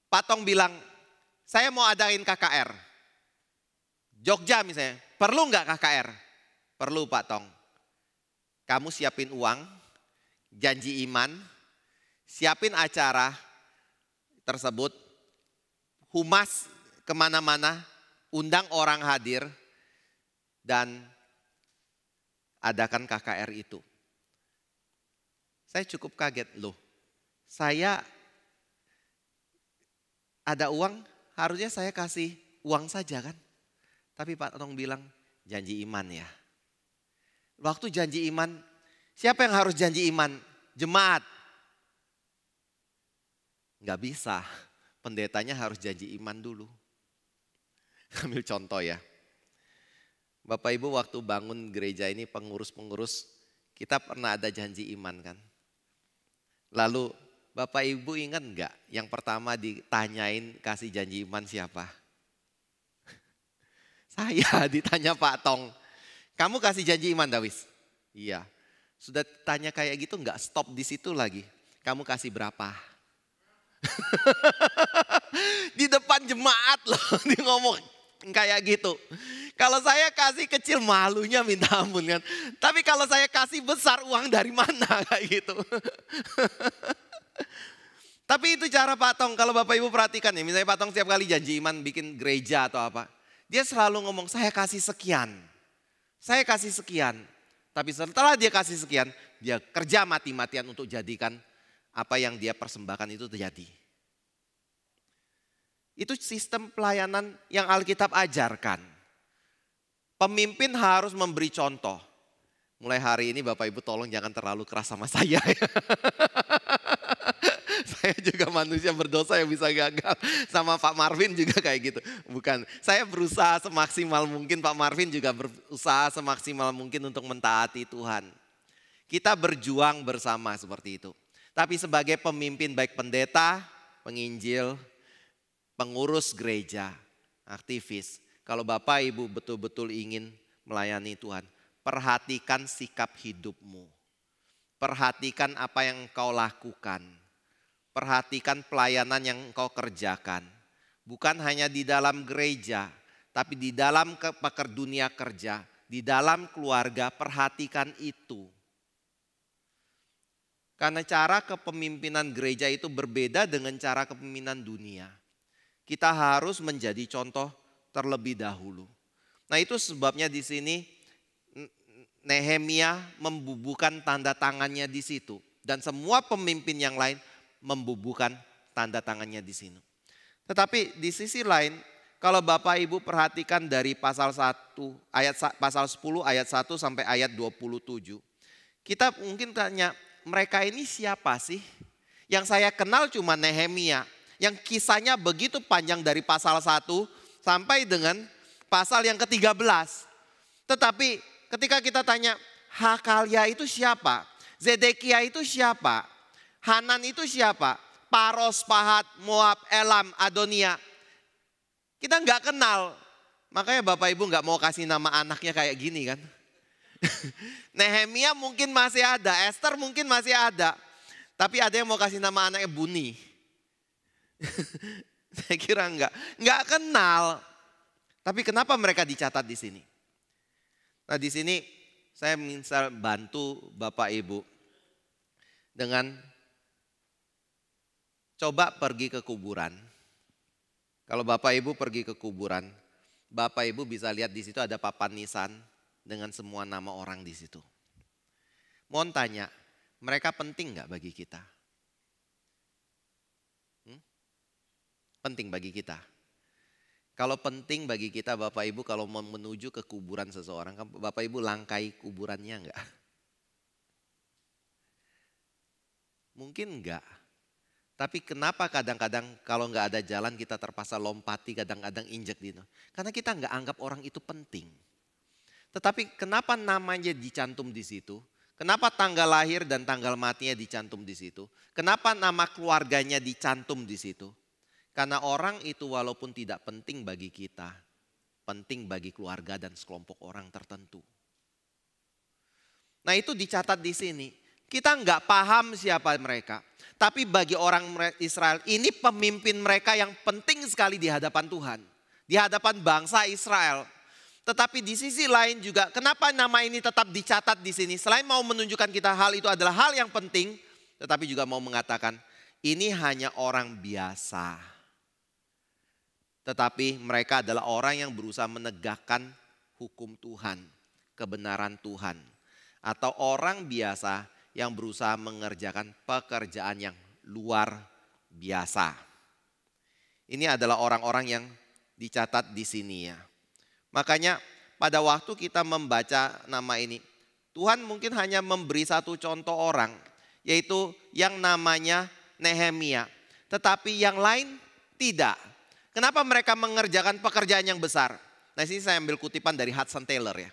Pak Tong bilang, saya mau adain KKR. Jogja misalnya, perlu nggak KKR? Perlu Pak Tong. Kamu siapin uang, janji iman, siapin acara tersebut, humas kemana-mana, undang orang hadir, dan adakan KKR itu. Saya cukup kaget loh, saya ada uang, harusnya saya kasih uang saja kan. Tapi Pak Tong bilang janji iman ya. Waktu janji iman, siapa yang harus janji iman? Jemaat. Nggak bisa, pendetanya harus janji iman dulu. Ambil contoh ya. Bapak Ibu waktu bangun gereja ini pengurus-pengurus, kita pernah ada janji iman kan. Lalu Bapak Ibu ingat nggak yang pertama ditanyain kasih janji iman siapa? Saya ditanya Pak Tong, kamu kasih janji iman Dawis? Iya. Sudah tanya kayak gitu nggak stop di situ lagi. Kamu kasih berapa? Di depan jemaat loh dia ngomong kayak gitu. Kalau saya kasih kecil malunya minta ampun kan. Tapi kalau saya kasih besar uang dari mana kayak gitu. Tapi itu cara Pak Tong, kalau Bapak Ibu perhatikan ya, misalnya Pak Tong setiap kali janji iman bikin gereja atau apa. Dia selalu ngomong saya kasih sekian, saya kasih sekian. Tapi setelah dia kasih sekian, dia kerja mati-matian untuk jadikan apa yang dia persembahkan itu terjadi. Itu sistem pelayanan yang Alkitab ajarkan. Pemimpin harus memberi contoh. Mulai hari ini Bapak Ibu tolong jangan terlalu keras sama saya. Saya juga manusia berdosa yang bisa gagal. Sama Pak Marvin juga kayak gitu. Bukan, saya berusaha semaksimal mungkin, Pak Marvin juga berusaha semaksimal mungkin untuk mentaati Tuhan. Kita berjuang bersama seperti itu. Tapi sebagai pemimpin baik pendeta, penginjil, pengurus gereja, aktivis. Kalau Bapak Ibu betul-betul ingin melayani Tuhan, perhatikan sikap hidupmu. Perhatikan apa yang engkau lakukan. Perhatikan pelayanan yang engkau kerjakan. Bukan hanya di dalam gereja, tapi di dalam dunia kerja, di dalam keluarga, perhatikan itu. Karena cara kepemimpinan gereja itu berbeda dengan cara kepemimpinan dunia. Kita harus menjadi contoh terlebih dahulu. Nah itu sebabnya di sini Nehemia membubuhkan tanda tangannya di situ. Dan semua pemimpin yang lain membubuhkan tanda tangannya di sini. Tetapi di sisi lain, kalau Bapak Ibu perhatikan dari pasal 1 pasal 10 ayat 1 sampai ayat 27. Kita mungkin tanya, mereka ini siapa sih? Yang saya kenal cuma Nehemia, yang kisahnya begitu panjang dari pasal 1 sampai dengan pasal yang ke-13. Tetapi ketika kita tanya, Hakalia itu siapa? Zedekia itu siapa? Hanan itu siapa? Paros, Pahat, Moab, Elam, Adonia. Kita nggak kenal. Makanya Bapak Ibu nggak mau kasih nama anaknya kayak gini kan. Nehemia mungkin masih ada, Esther mungkin masih ada. Tapi ada yang mau kasih nama anaknya Buni. Saya kira nggak kenal. Tapi kenapa mereka dicatat di sini? Nah di sini saya minta bantu Bapak Ibu dengan coba pergi ke kuburan. Kalau Bapak Ibu pergi ke kuburan, Bapak Ibu bisa lihat di situ ada papan nisan dengan semua nama orang di situ. Mohon tanya, mereka penting nggak bagi kita? Penting bagi kita. Kalau penting bagi kita Bapak Ibu kalau mau menuju ke kuburan seseorang, Bapak Ibu langkai kuburannya enggak? Mungkin enggak. Tapi kenapa kadang-kadang kalau enggak ada jalan kita terpaksa lompati, kadang-kadang injek gitu. Karena kita enggak anggap orang itu penting. Tetapi kenapa namanya dicantum di situ? Kenapa tanggal lahir dan tanggal matinya dicantum di situ? Kenapa nama keluarganya dicantum di situ? Karena orang itu walaupun tidak penting bagi kita, penting bagi keluarga dan sekelompok orang tertentu. Nah itu dicatat di sini. Kita nggak paham siapa mereka. Tapi bagi orang Israel ini pemimpin mereka yang penting sekali di hadapan Tuhan. Di hadapan bangsa Israel. Tetapi di sisi lain juga kenapa nama ini tetap dicatat di sini. Selain mau menunjukkan kita hal itu adalah hal yang penting. Tetapi juga mau mengatakan ini hanya orang biasa. Tetapi mereka adalah orang yang berusaha menegakkan hukum Tuhan, kebenaran Tuhan. Atau orang biasa yang berusaha mengerjakan pekerjaan yang luar biasa. Ini adalah orang-orang yang dicatat di sini ya. Makanya pada waktu kita membaca nama ini, Tuhan mungkin hanya memberi satu contoh orang, yaitu yang namanya Nehemia. Tetapi yang lain tidak. Kenapa mereka mengerjakan pekerjaan yang besar? Nah sini saya ambil kutipan dari Hudson Taylor ya.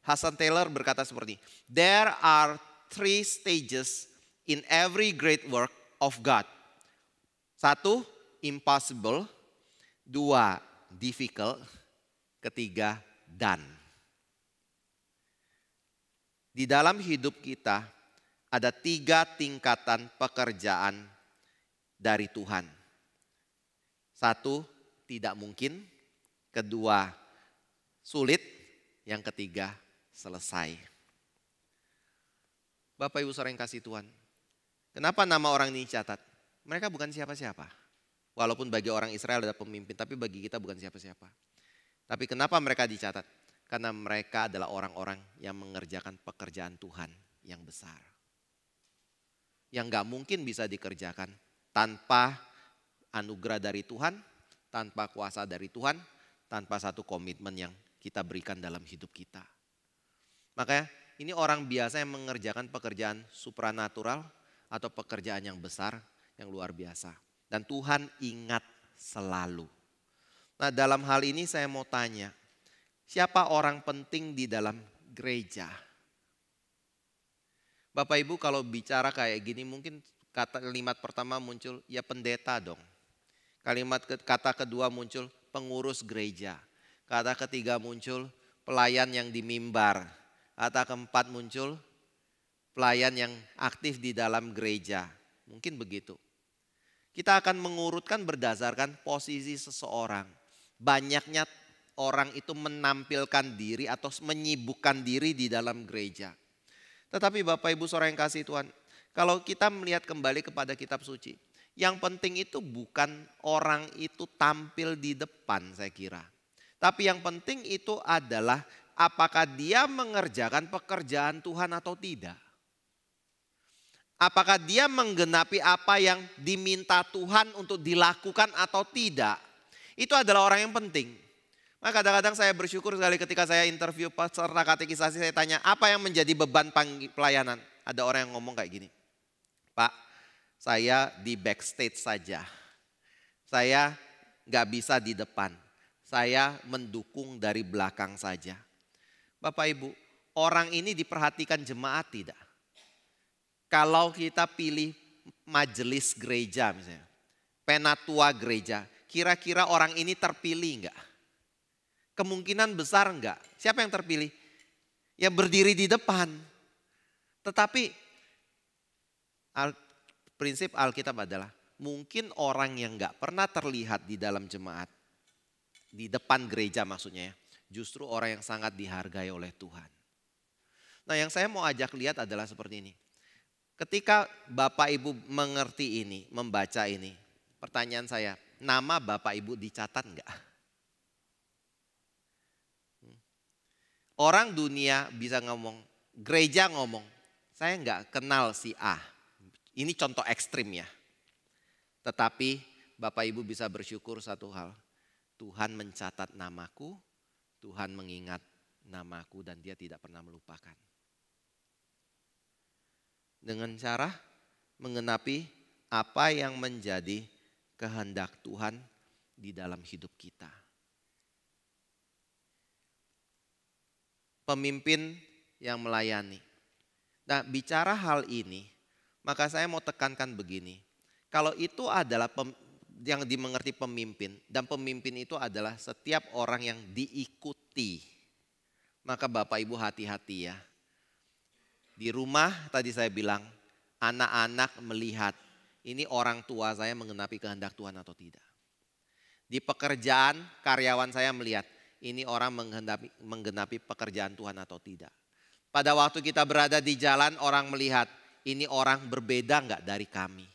Hudson Taylor berkata seperti, there are 3 stages in every great work of God. 1, impossible. 2, difficult. 3, done. Di dalam hidup kita ada 3 tingkatan pekerjaan dari Tuhan. Satu, tidak mungkin. Kedua, sulit. Yang ketiga, selesai. Bapak Ibu saudara yang kasih Tuhan, kenapa nama orang ini dicatat? Mereka bukan siapa-siapa. Walaupun bagi orang Israel ada pemimpin, tapi bagi kita bukan siapa-siapa. Tapi kenapa mereka dicatat? Karena mereka adalah orang-orang yang mengerjakan pekerjaan Tuhan yang besar. Yang gak mungkin bisa dikerjakan tanpa anugerah dari Tuhan, tanpa kuasa dari Tuhan, tanpa satu komitmen yang kita berikan dalam hidup kita. Makanya ini orang biasa yang mengerjakan pekerjaan supranatural atau pekerjaan yang besar, yang luar biasa. Dan Tuhan ingat selalu. Nah, dalam hal ini saya mau tanya, siapa orang penting di dalam gereja? Bapak Ibu kalau bicara kayak gini mungkin kalimat pertama muncul, ya pendeta dong. Kata kedua muncul pengurus gereja. Kata ketiga muncul pelayan yang di mimbar. Kata keempat muncul pelayan yang aktif di dalam gereja. Mungkin begitu. Kita akan mengurutkan berdasarkan posisi seseorang. Banyaknya orang itu menampilkan diri atau menyibukkan diri di dalam gereja. Tetapi Bapak Ibu saudara yang kasih Tuhan, kalau kita melihat kembali kepada kitab suci, yang penting itu bukan orang itu tampil di depan saya kira. Tapi yang penting itu adalah apakah dia mengerjakan pekerjaan Tuhan atau tidak. Apakah dia menggenapi apa yang diminta Tuhan untuk dilakukan atau tidak. Itu adalah orang yang penting. Maka kadang-kadang saya bersyukur sekali ketika saya interview peserta katekisasi, saya tanya apa yang menjadi beban pelayanan. Ada orang yang ngomong kayak gini, Pak, saya di backstage saja. Saya gak bisa di depan. Saya mendukung dari belakang saja. Bapak Ibu, orang ini diperhatikan jemaat tidak? Kalau kita pilih majelis gereja misalnya, penatua gereja, kira-kira orang ini terpilih enggak? Kemungkinan besar enggak? Siapa yang terpilih? Yang berdiri di depan. Tetapi prinsip Alkitab adalah mungkin orang yang enggak pernah terlihat di dalam jemaat, di depan gereja maksudnya ya, justru orang yang sangat dihargai oleh Tuhan. Nah yang saya mau ajak lihat adalah seperti ini. Ketika Bapak Ibu mengerti ini, membaca ini, pertanyaan saya, nama Bapak Ibu dicatat enggak? Orang dunia bisa ngomong, gereja ngomong, saya enggak kenal si A. Ini contoh ekstrim ya. Tetapi Bapak Ibu bisa bersyukur satu hal, Tuhan mencatat namaku, Tuhan mengingat namaku dan dia tidak pernah melupakan. Dengan cara mengenapi apa yang menjadi kehendak Tuhan di dalam hidup kita. Pemimpin yang melayani. Nah, bicara hal ini, maka saya mau tekankan begini. Kalau itu adalah yang dimengerti pemimpin, dan pemimpin itu adalah setiap orang yang diikuti, maka Bapak Ibu hati-hati ya. Di rumah tadi saya bilang, anak-anak melihat ini orang tua saya mengenapi kehendak Tuhan atau tidak. Di pekerjaan karyawan saya melihat ini orang menggenapi pekerjaan Tuhan atau tidak. Pada waktu kita berada di jalan orang melihat ini orang berbeda enggak dari kami.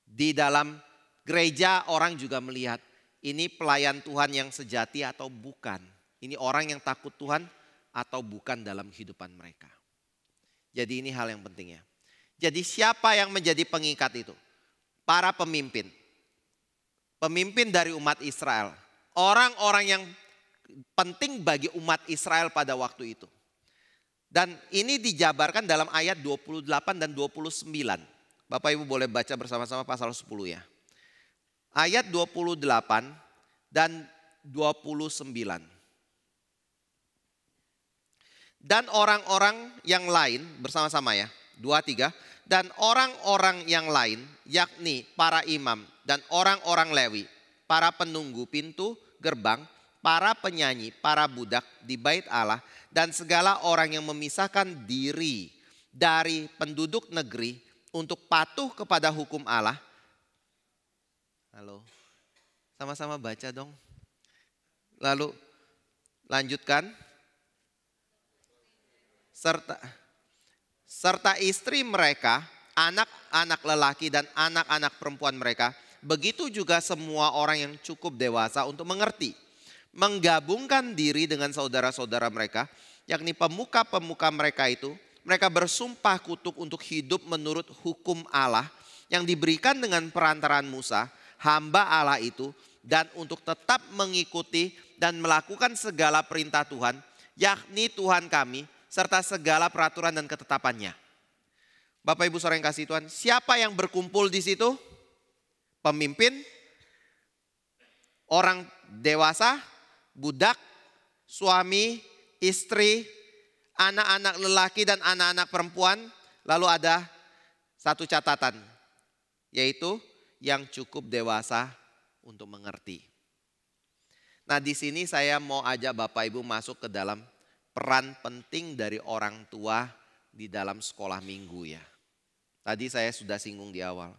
Di dalam gereja orang juga melihat ini pelayan Tuhan yang sejati atau bukan. Ini orang yang takut Tuhan atau bukan dalam kehidupan mereka. Jadi ini hal yang penting ya. Jadi siapa yang menjadi pengikat itu? Para pemimpin. Pemimpin dari umat Israel. Orang-orang yang penting bagi umat Israel pada waktu itu. Dan ini dijabarkan dalam ayat 28 dan 29. Bapak Ibu boleh baca bersama-sama pasal 10 ya. Ayat 28 dan 29. Dan orang-orang yang lain bersama-sama ya, 2, 3. Dan orang-orang yang lain yakni para imam dan orang-orang Lewi, para penunggu pintu gerbang, para penyanyi, para budak di bait Allah, dan segala orang yang memisahkan diri dari penduduk negeri untuk patuh kepada hukum Allah, Halo. Sama-sama baca dong. Lalu lanjutkan. Serta istri mereka, anak-anak lelaki dan anak-anak perempuan mereka, begitu juga semua orang yang cukup dewasa untuk mengerti, menggabungkan diri dengan saudara-saudara mereka, yakni pemuka-pemuka mereka itu, mereka bersumpah kutuk untuk hidup menurut hukum Allah yang diberikan dengan perantaraan Musa, hamba Allah itu, dan untuk tetap mengikuti dan melakukan segala perintah Tuhan, yakni Tuhan kami, serta segala peraturan dan ketetapannya. Bapak Ibu saudara yang kasih Tuhan, siapa yang berkumpul di situ? Pemimpin, orang dewasa, budak, suami, istri, anak-anak lelaki dan anak-anak perempuan. Lalu ada satu catatan, yaitu yang cukup dewasa untuk mengerti. Nah, di sini saya mau ajak Bapak Ibu masuk ke dalam peran penting dari orang tua di dalam sekolah minggu ya. Tadi saya sudah singgung di awal.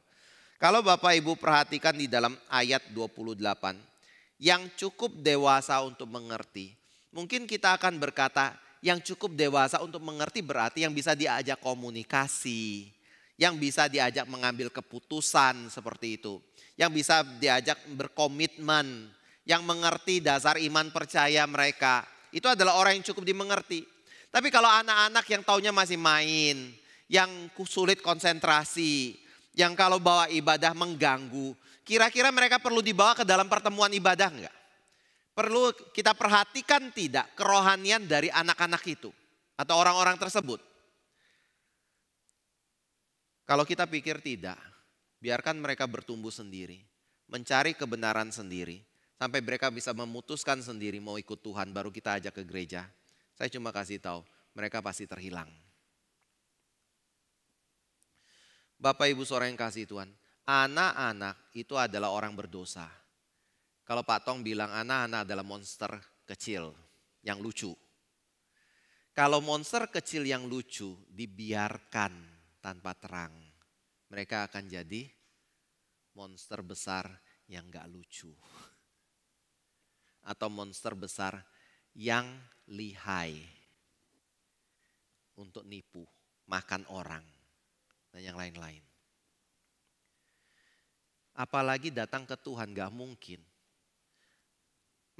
Kalau Bapak Ibu perhatikan di dalam ayat 28, yang cukup dewasa untuk mengerti. Mungkin kita akan berkata yang cukup dewasa untuk mengerti berarti yang bisa diajak komunikasi, yang bisa diajak mengambil keputusan seperti itu, yang bisa diajak berkomitmen, yang mengerti dasar iman percaya mereka. Itu adalah orang yang cukup dimengerti. Tapi kalau anak-anak yang taunya masih main, yang sulit konsentrasi, yang kalau bawa ibadah mengganggu, kira-kira mereka perlu dibawa ke dalam pertemuan ibadah enggak? Perlu kita perhatikan tidak kerohanian dari anak-anak itu atau orang-orang tersebut? Kalau kita pikir tidak, biarkan mereka bertumbuh sendiri, mencari kebenaran sendiri. Sampai mereka bisa memutuskan sendiri mau ikut Tuhan, baru kita ajak ke gereja. Saya cuma kasih tahu, mereka pasti terhilang. Bapak Ibu saudara yang kasih Tuhan, anak-anak itu adalah orang berdosa. Kalau Pak Tong bilang anak-anak adalah monster kecil yang lucu. Kalau monster kecil yang lucu dibiarkan tanpa terang, mereka akan jadi monster besar yang gak lucu. Atau monster besar yang lihai untuk nipu, makan orang, dan yang lain-lain. Apalagi datang ke Tuhan, gak mungkin.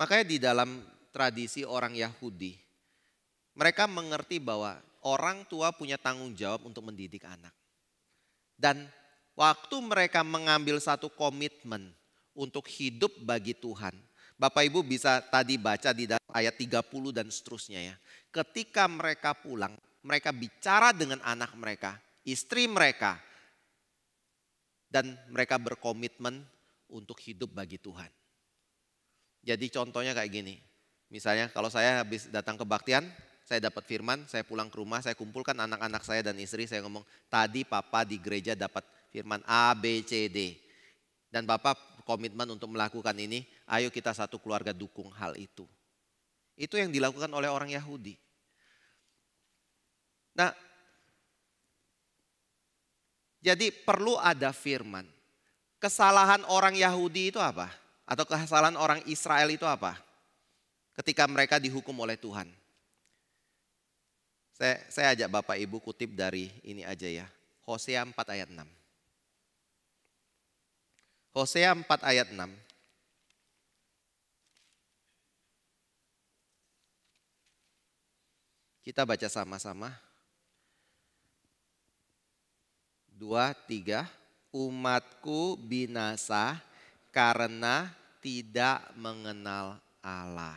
Makanya di dalam tradisi orang Yahudi, mereka mengerti bahwa orang tua punya tanggung jawab untuk mendidik anak. Dan waktu mereka mengambil satu komitmen untuk hidup bagi Tuhan, Bapak Ibu bisa tadi baca di dalam ayat 30 dan seterusnya ya. Ketika mereka pulang, mereka bicara dengan anak mereka, istri mereka. Dan mereka berkomitmen untuk hidup bagi Tuhan. Jadi contohnya kayak gini. Misalnya kalau saya habis datang ke kebaktian, saya dapat firman, saya pulang ke rumah, saya kumpulkan anak-anak saya dan istri, saya ngomong, tadi papa di gereja dapat firman A, B, C, D. Dan papa komitmen untuk melakukan ini, ayo kita satu keluarga dukung hal itu. Itu yang dilakukan oleh orang Yahudi. Nah, jadi perlu ada firman. Kesalahan orang Yahudi itu apa? Atau kesalahan orang Israel itu apa? Ketika mereka dihukum oleh Tuhan. Saya ajak Bapak Ibu kutip dari ini aja ya. Hosea 4 ayat 6. Hosea 4 ayat 6. Kita baca sama-sama. 2, 3. Umatku binasa karena tidak mengenal Allah.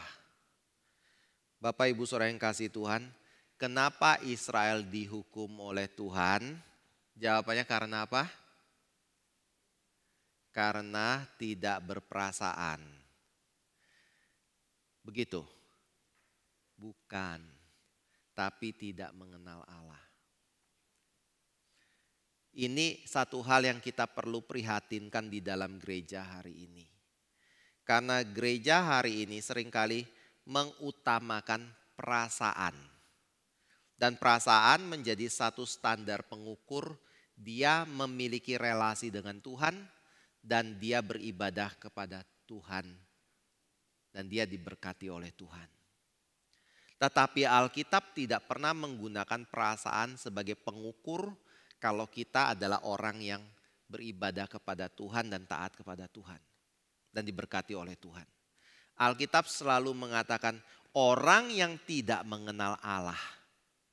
Bapak Ibu saudara yang kasih Tuhan, kenapa Israel dihukum oleh Tuhan? Jawabannya karena apa? Karena tidak berperasaan. Begitu? Bukan, tapi tidak mengenal Allah. Ini satu hal yang kita perlu prihatinkan di dalam gereja hari ini. Karena gereja hari ini seringkali mengutamakan perasaan. Dan perasaan menjadi satu standar pengukur dia memiliki relasi dengan Tuhan, dan dia beribadah kepada Tuhan dan dia diberkati oleh Tuhan. Tetapi Alkitab tidak pernah menggunakan perasaan sebagai pengukur kalau kita adalah orang yang beribadah kepada Tuhan dan taat kepada Tuhan dan diberkati oleh Tuhan. Alkitab selalu mengatakan orang yang tidak mengenal Allah,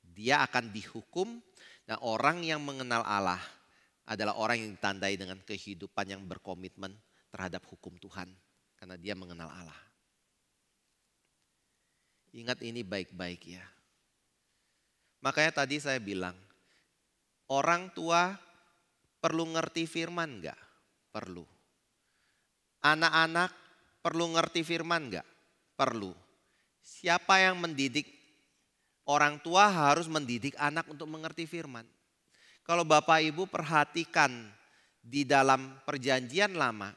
dia akan dihukum, dan orang yang mengenal Allah adalah orang yang ditandai dengan kehidupan yang berkomitmen terhadap hukum Tuhan karena dia mengenal Allah. Ingat ini baik-baik ya. Makanya tadi saya bilang, orang tua perlu ngerti firman enggak? Perlu. Anak-anak perlu ngerti firman enggak? Perlu. Siapa yang mendidik? Orang tua harus mendidik anak untuk mengerti firman. Kalau Bapak Ibu perhatikan di dalam perjanjian lama,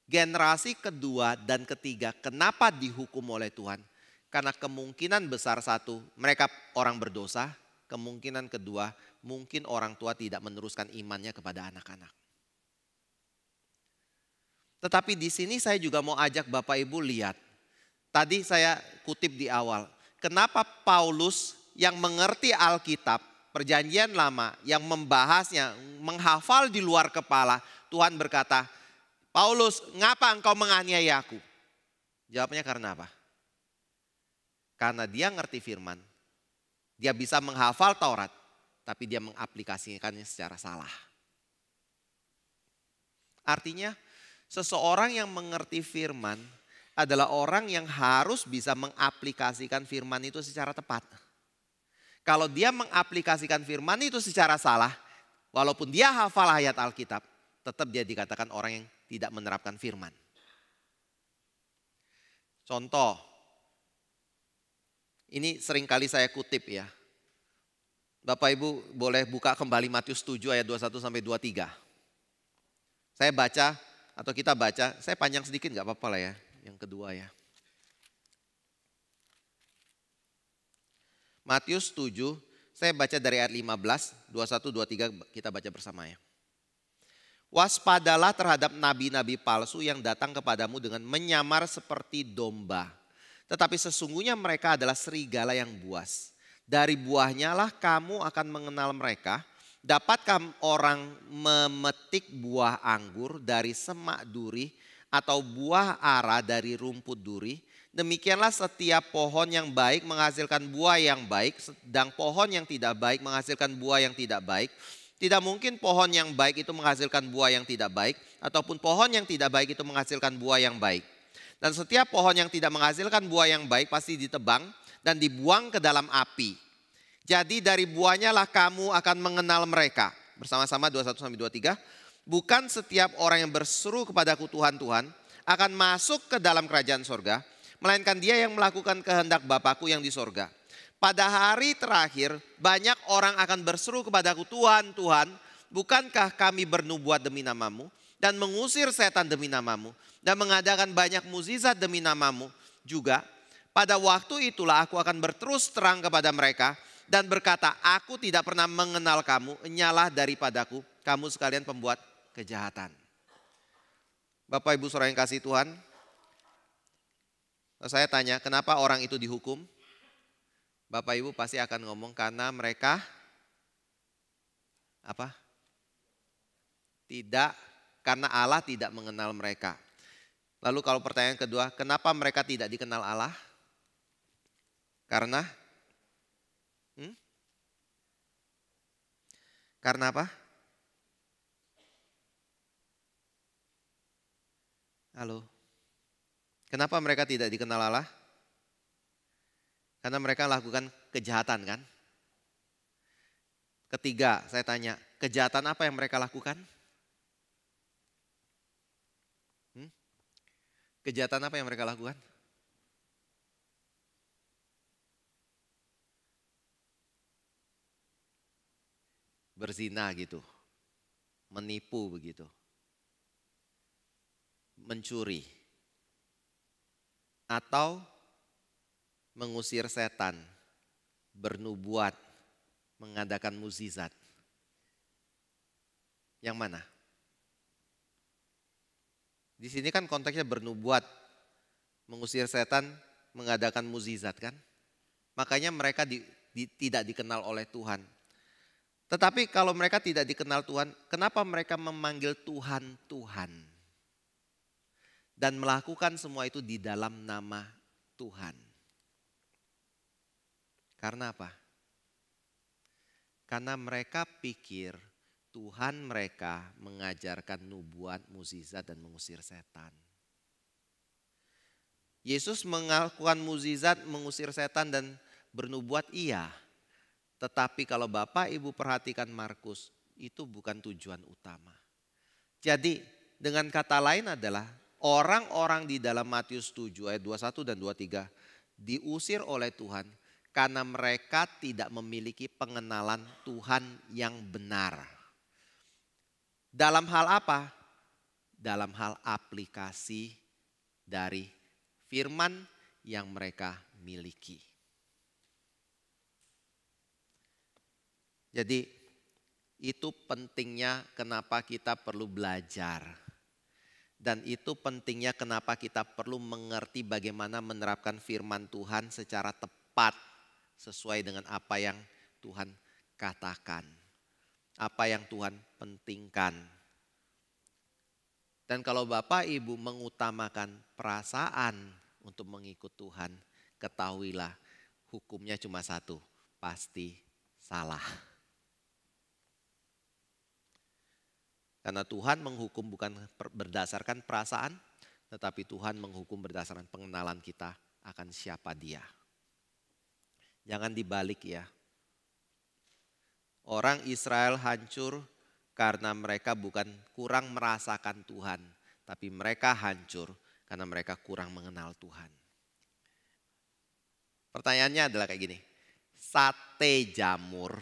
generasi kedua dan ketiga kenapa dihukum oleh Tuhan? Karena kemungkinan besar satu, mereka orang berdosa. Kemungkinan kedua, mungkin orang tua tidak meneruskan imannya kepada anak-anak. Tetapi di sini saya juga mau ajak Bapak Ibu lihat. Tadi saya kutip di awal. Kenapa Paulus yang mengerti Alkitab, perjanjian lama, yang membahasnya, menghafal di luar kepala. Tuhan berkata, Paulus, ngapa engkau menganiaya aku? Jawabnya karena apa? Karena dia ngerti firman, dia bisa menghafal Taurat, tapi dia mengaplikasikannya secara salah. Artinya seseorang yang mengerti firman adalah orang yang harus bisa mengaplikasikan firman itu secara tepat. Kalau dia mengaplikasikan firman itu secara salah, walaupun dia hafal ayat Alkitab, tetap dia dikatakan orang yang tidak menerapkan firman. Contoh. Ini seringkali saya kutip ya. Bapak Ibu boleh buka kembali Matius 7 ayat 21 sampai 23. Saya baca atau kita baca, saya panjang sedikit gak apa-apa lah ya. Yang kedua ya. Matius 7, saya baca dari ayat 15, 21, 23 kita baca bersama ya. Waspadalah terhadap nabi-nabi palsu yang datang kepadamu dengan menyamar seperti domba. Tetapi sesungguhnya mereka adalah serigala yang buas. Dari buahnya lah kamu akan mengenal mereka. Dapatkah orang memetik buah anggur dari semak duri atau buah ara dari rumput duri? Demikianlah setiap pohon yang baik menghasilkan buah yang baik, sedang pohon yang tidak baik menghasilkan buah yang tidak baik. Tidak mungkin pohon yang baik itu menghasilkan buah yang tidak baik, ataupun pohon yang tidak baik itu menghasilkan buah yang baik. Dan setiap pohon yang tidak menghasilkan buah yang baik pasti ditebang dan dibuang ke dalam api. Jadi dari buahnya lah kamu akan mengenal mereka. Bersama-sama 21-23. Bukan setiap orang yang berseru kepadaku Tuhan, Tuhan akan masuk ke dalam kerajaan sorga. Melainkan dia yang melakukan kehendak Bapakku yang di sorga. Pada hari terakhir banyak orang akan berseru kepadaku Tuhan, Tuhan. Bukankah kami bernubuat demi namamu dan mengusir setan demi namamu? Dan mengadakan banyak mukjizat demi namamu juga. Pada waktu itulah aku akan berterus terang kepada mereka dan berkata, aku tidak pernah mengenal kamu, enyalah daripadaku, kamu sekalian pembuat kejahatan. Bapak Ibu Saudara yang kasih Tuhan, saya tanya kenapa orang itu dihukum? Bapak Ibu pasti akan ngomong karena mereka apa? Tidak, karena Allah tidak mengenal mereka. Lalu kalau pertanyaan kedua, kenapa mereka tidak dikenal Allah? Karena Karena apa? Halo. Kenapa mereka tidak dikenal Allah? Karena mereka lakukan kejahatan kan? Ketiga, saya tanya, kejahatan apa yang mereka lakukan? Kejahatan apa yang mereka lakukan? Berzina gitu, menipu begitu, mencuri, atau mengusir setan, bernubuat, mengadakan mukjizat. Yang mana? Di sini kan konteksnya bernubuat, mengusir setan, mengadakan mukjizat kan. Makanya mereka tidak dikenal oleh Tuhan. Tetapi kalau mereka tidak dikenal Tuhan, kenapa mereka memanggil Tuhan Tuhan? Dan melakukan semua itu di dalam nama Tuhan. Karena apa? Karena mereka pikir Tuhan mereka mengajarkan nubuat, mukjizat dan mengusir setan. Yesus melakukan mukjizat, mengusir setan dan bernubuat iya. Tetapi kalau Bapak Ibu perhatikan Markus, itu bukan tujuan utama. Jadi dengan kata lain adalah orang-orang di dalam Matius 7 ayat 21 dan 23 diusir oleh Tuhan karena mereka tidak memiliki pengenalan Tuhan yang benar. Dalam hal apa? Dalam hal aplikasi dari firman yang mereka miliki. Jadi itu pentingnya kenapa kita perlu belajar. Dan itu pentingnya kenapa kita perlu mengerti bagaimana menerapkan firman Tuhan secara tepat. Sesuai dengan apa yang Tuhan katakan. Apa yang Tuhan pentingkan. Dan kalau Bapak Ibu mengutamakan perasaan untuk mengikut Tuhan, ketahuilah hukumnya cuma satu, pasti salah. Karena Tuhan menghukum bukan berdasarkan perasaan, tetapi Tuhan menghukum berdasarkan pengenalan kita akan siapa Dia. Jangan dibalik ya. Orang Israel hancur karena mereka bukan kurang merasakan Tuhan, tapi mereka hancur karena mereka kurang mengenal Tuhan. Pertanyaannya adalah kayak gini, sate jamur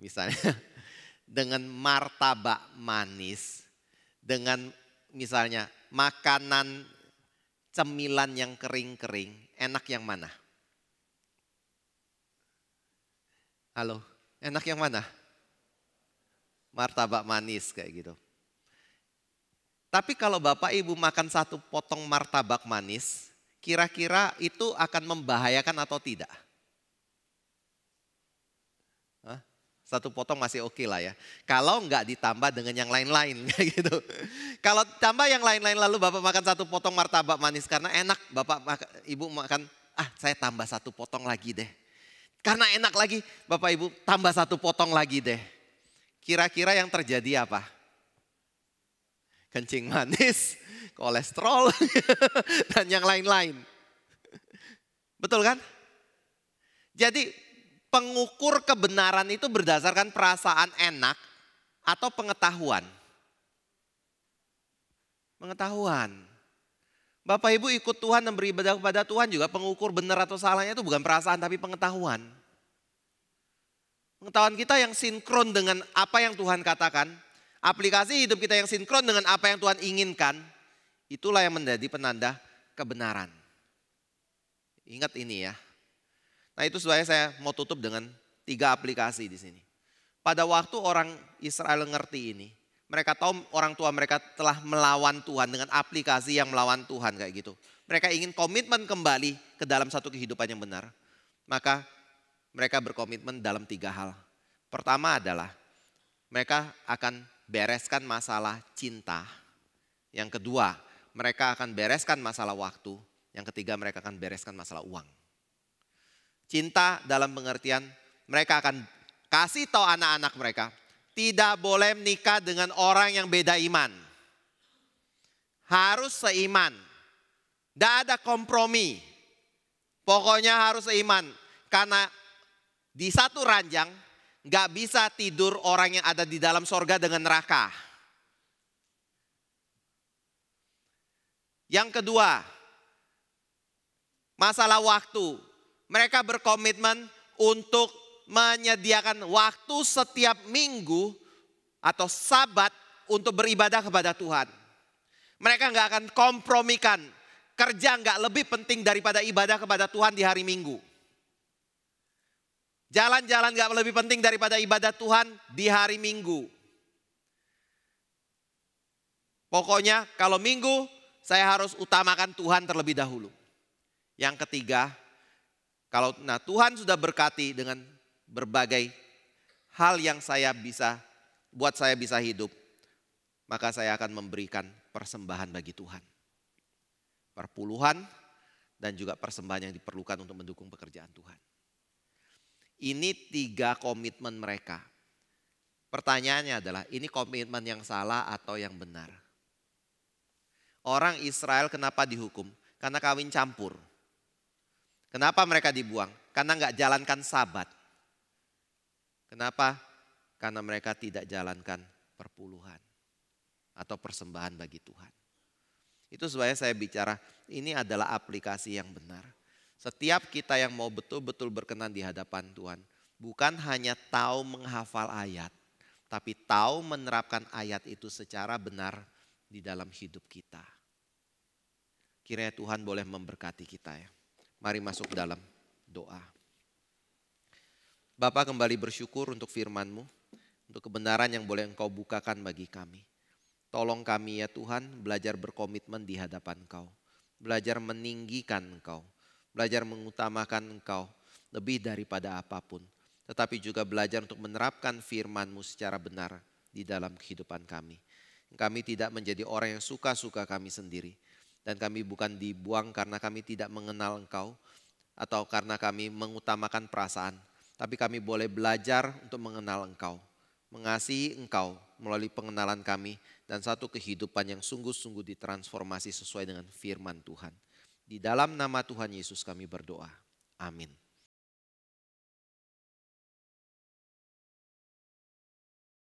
misalnya dengan martabak manis, dengan misalnya makanan cemilan yang kering-kering, enak yang mana? Halo, enak yang mana? Martabak manis kayak gitu. Tapi kalau Bapak Ibu makan satu potong martabak manis, kira-kira itu akan membahayakan atau tidak? Hah? Satu potong masih oke lah ya. Kalau enggak ditambah dengan yang lain-lain kayak gitu. Kalau tambah yang lain-lain lalu Bapak makan satu potong martabak manis karena enak, Ibu makan, saya tambah satu potong lagi deh. Karena enak lagi, Bapak Ibu tambah satu potong lagi deh. Kira-kira yang terjadi apa? Kencing manis, kolesterol, dan yang lain-lain. Betul kan? Jadi pengukur kebenaran itu berdasarkan perasaan enak atau pengetahuan? Pengetahuan. Bapak Ibu ikut Tuhan dan beribadah kepada Tuhan juga pengukur benar atau salahnya itu bukan perasaan tapi pengetahuan. Pengetahuan kita yang sinkron dengan apa yang Tuhan katakan, aplikasi hidup kita yang sinkron dengan apa yang Tuhan inginkan, itulah yang menjadi penanda kebenaran. Ingat ini ya. Nah itu sebenarnya saya mau tutup dengan 3 aplikasi di sini. Pada waktu orang Israel ngerti ini, mereka tahu orang tua mereka telah melawan Tuhan dengan aplikasi yang melawan Tuhan kayak gitu. Mereka ingin komitmen kembali ke dalam satu kehidupan yang benar. Maka mereka berkomitmen dalam 3 hal. Pertama adalah mereka akan bereskan masalah cinta. Yang kedua, mereka akan bereskan masalah waktu. Yang ketiga, mereka akan bereskan masalah uang. Cinta dalam pengertian mereka akan kasih tahu anak-anak mereka, tidak boleh menikah dengan orang yang beda iman. Harus seiman. Tidak ada kompromi. Pokoknya harus seiman. Karena di satu ranjang gak bisa tidur orang yang ada di dalam sorga dengan neraka. Yang kedua, masalah waktu. Mereka berkomitmen untuk menyediakan waktu setiap minggu atau sabat untuk beribadah kepada Tuhan. Mereka gak akan kompromikan. Kerja gak lebih penting daripada ibadah kepada Tuhan di hari Minggu. Jalan-jalan gak lebih penting daripada ibadah Tuhan di hari Minggu. Pokoknya kalau Minggu saya harus utamakan Tuhan terlebih dahulu. Yang ketiga, Tuhan sudah berkati dengan berbagai hal yang buat saya bisa hidup, maka saya akan memberikan persembahan bagi Tuhan. Perpuluhan dan juga persembahan yang diperlukan untuk mendukung pekerjaan Tuhan. Ini 3 komitmen mereka. Pertanyaannya adalah, ini komitmen yang salah atau yang benar? Orang Israel kenapa dihukum? Karena kawin campur. Kenapa mereka dibuang? Karena nggak jalankan Sabat. Kenapa? Karena mereka tidak jalankan perpuluhan atau persembahan bagi Tuhan. Itu sebabnya saya bicara, ini adalah aplikasi yang benar. Setiap kita yang mau betul-betul berkenan di hadapan Tuhan, bukan hanya tahu menghafal ayat, tapi tahu menerapkan ayat itu secara benar di dalam hidup kita. Kiranya Tuhan boleh memberkati kita ya. Mari masuk dalam doa. Bapa, kembali bersyukur untuk firman-Mu, untuk kebenaran yang boleh Engkau bukakan bagi kami. Tolong kami ya Tuhan belajar berkomitmen di hadapan Engkau. Belajar meninggikan Engkau. Belajar mengutamakan Engkau lebih daripada apapun. Tetapi juga belajar untuk menerapkan firman-Mu secara benar di dalam kehidupan kami. Kami tidak menjadi orang yang suka-suka kami sendiri. Dan kami bukan dibuang karena kami tidak mengenal Engkau atau karena kami mengutamakan perasaan. Tapi kami boleh belajar untuk mengenal Engkau. Mengasihi Engkau melalui pengenalan kami dan satu kehidupan yang sungguh-sungguh ditransformasi sesuai dengan firman Tuhan. Di dalam nama Tuhan Yesus kami berdoa. Amin.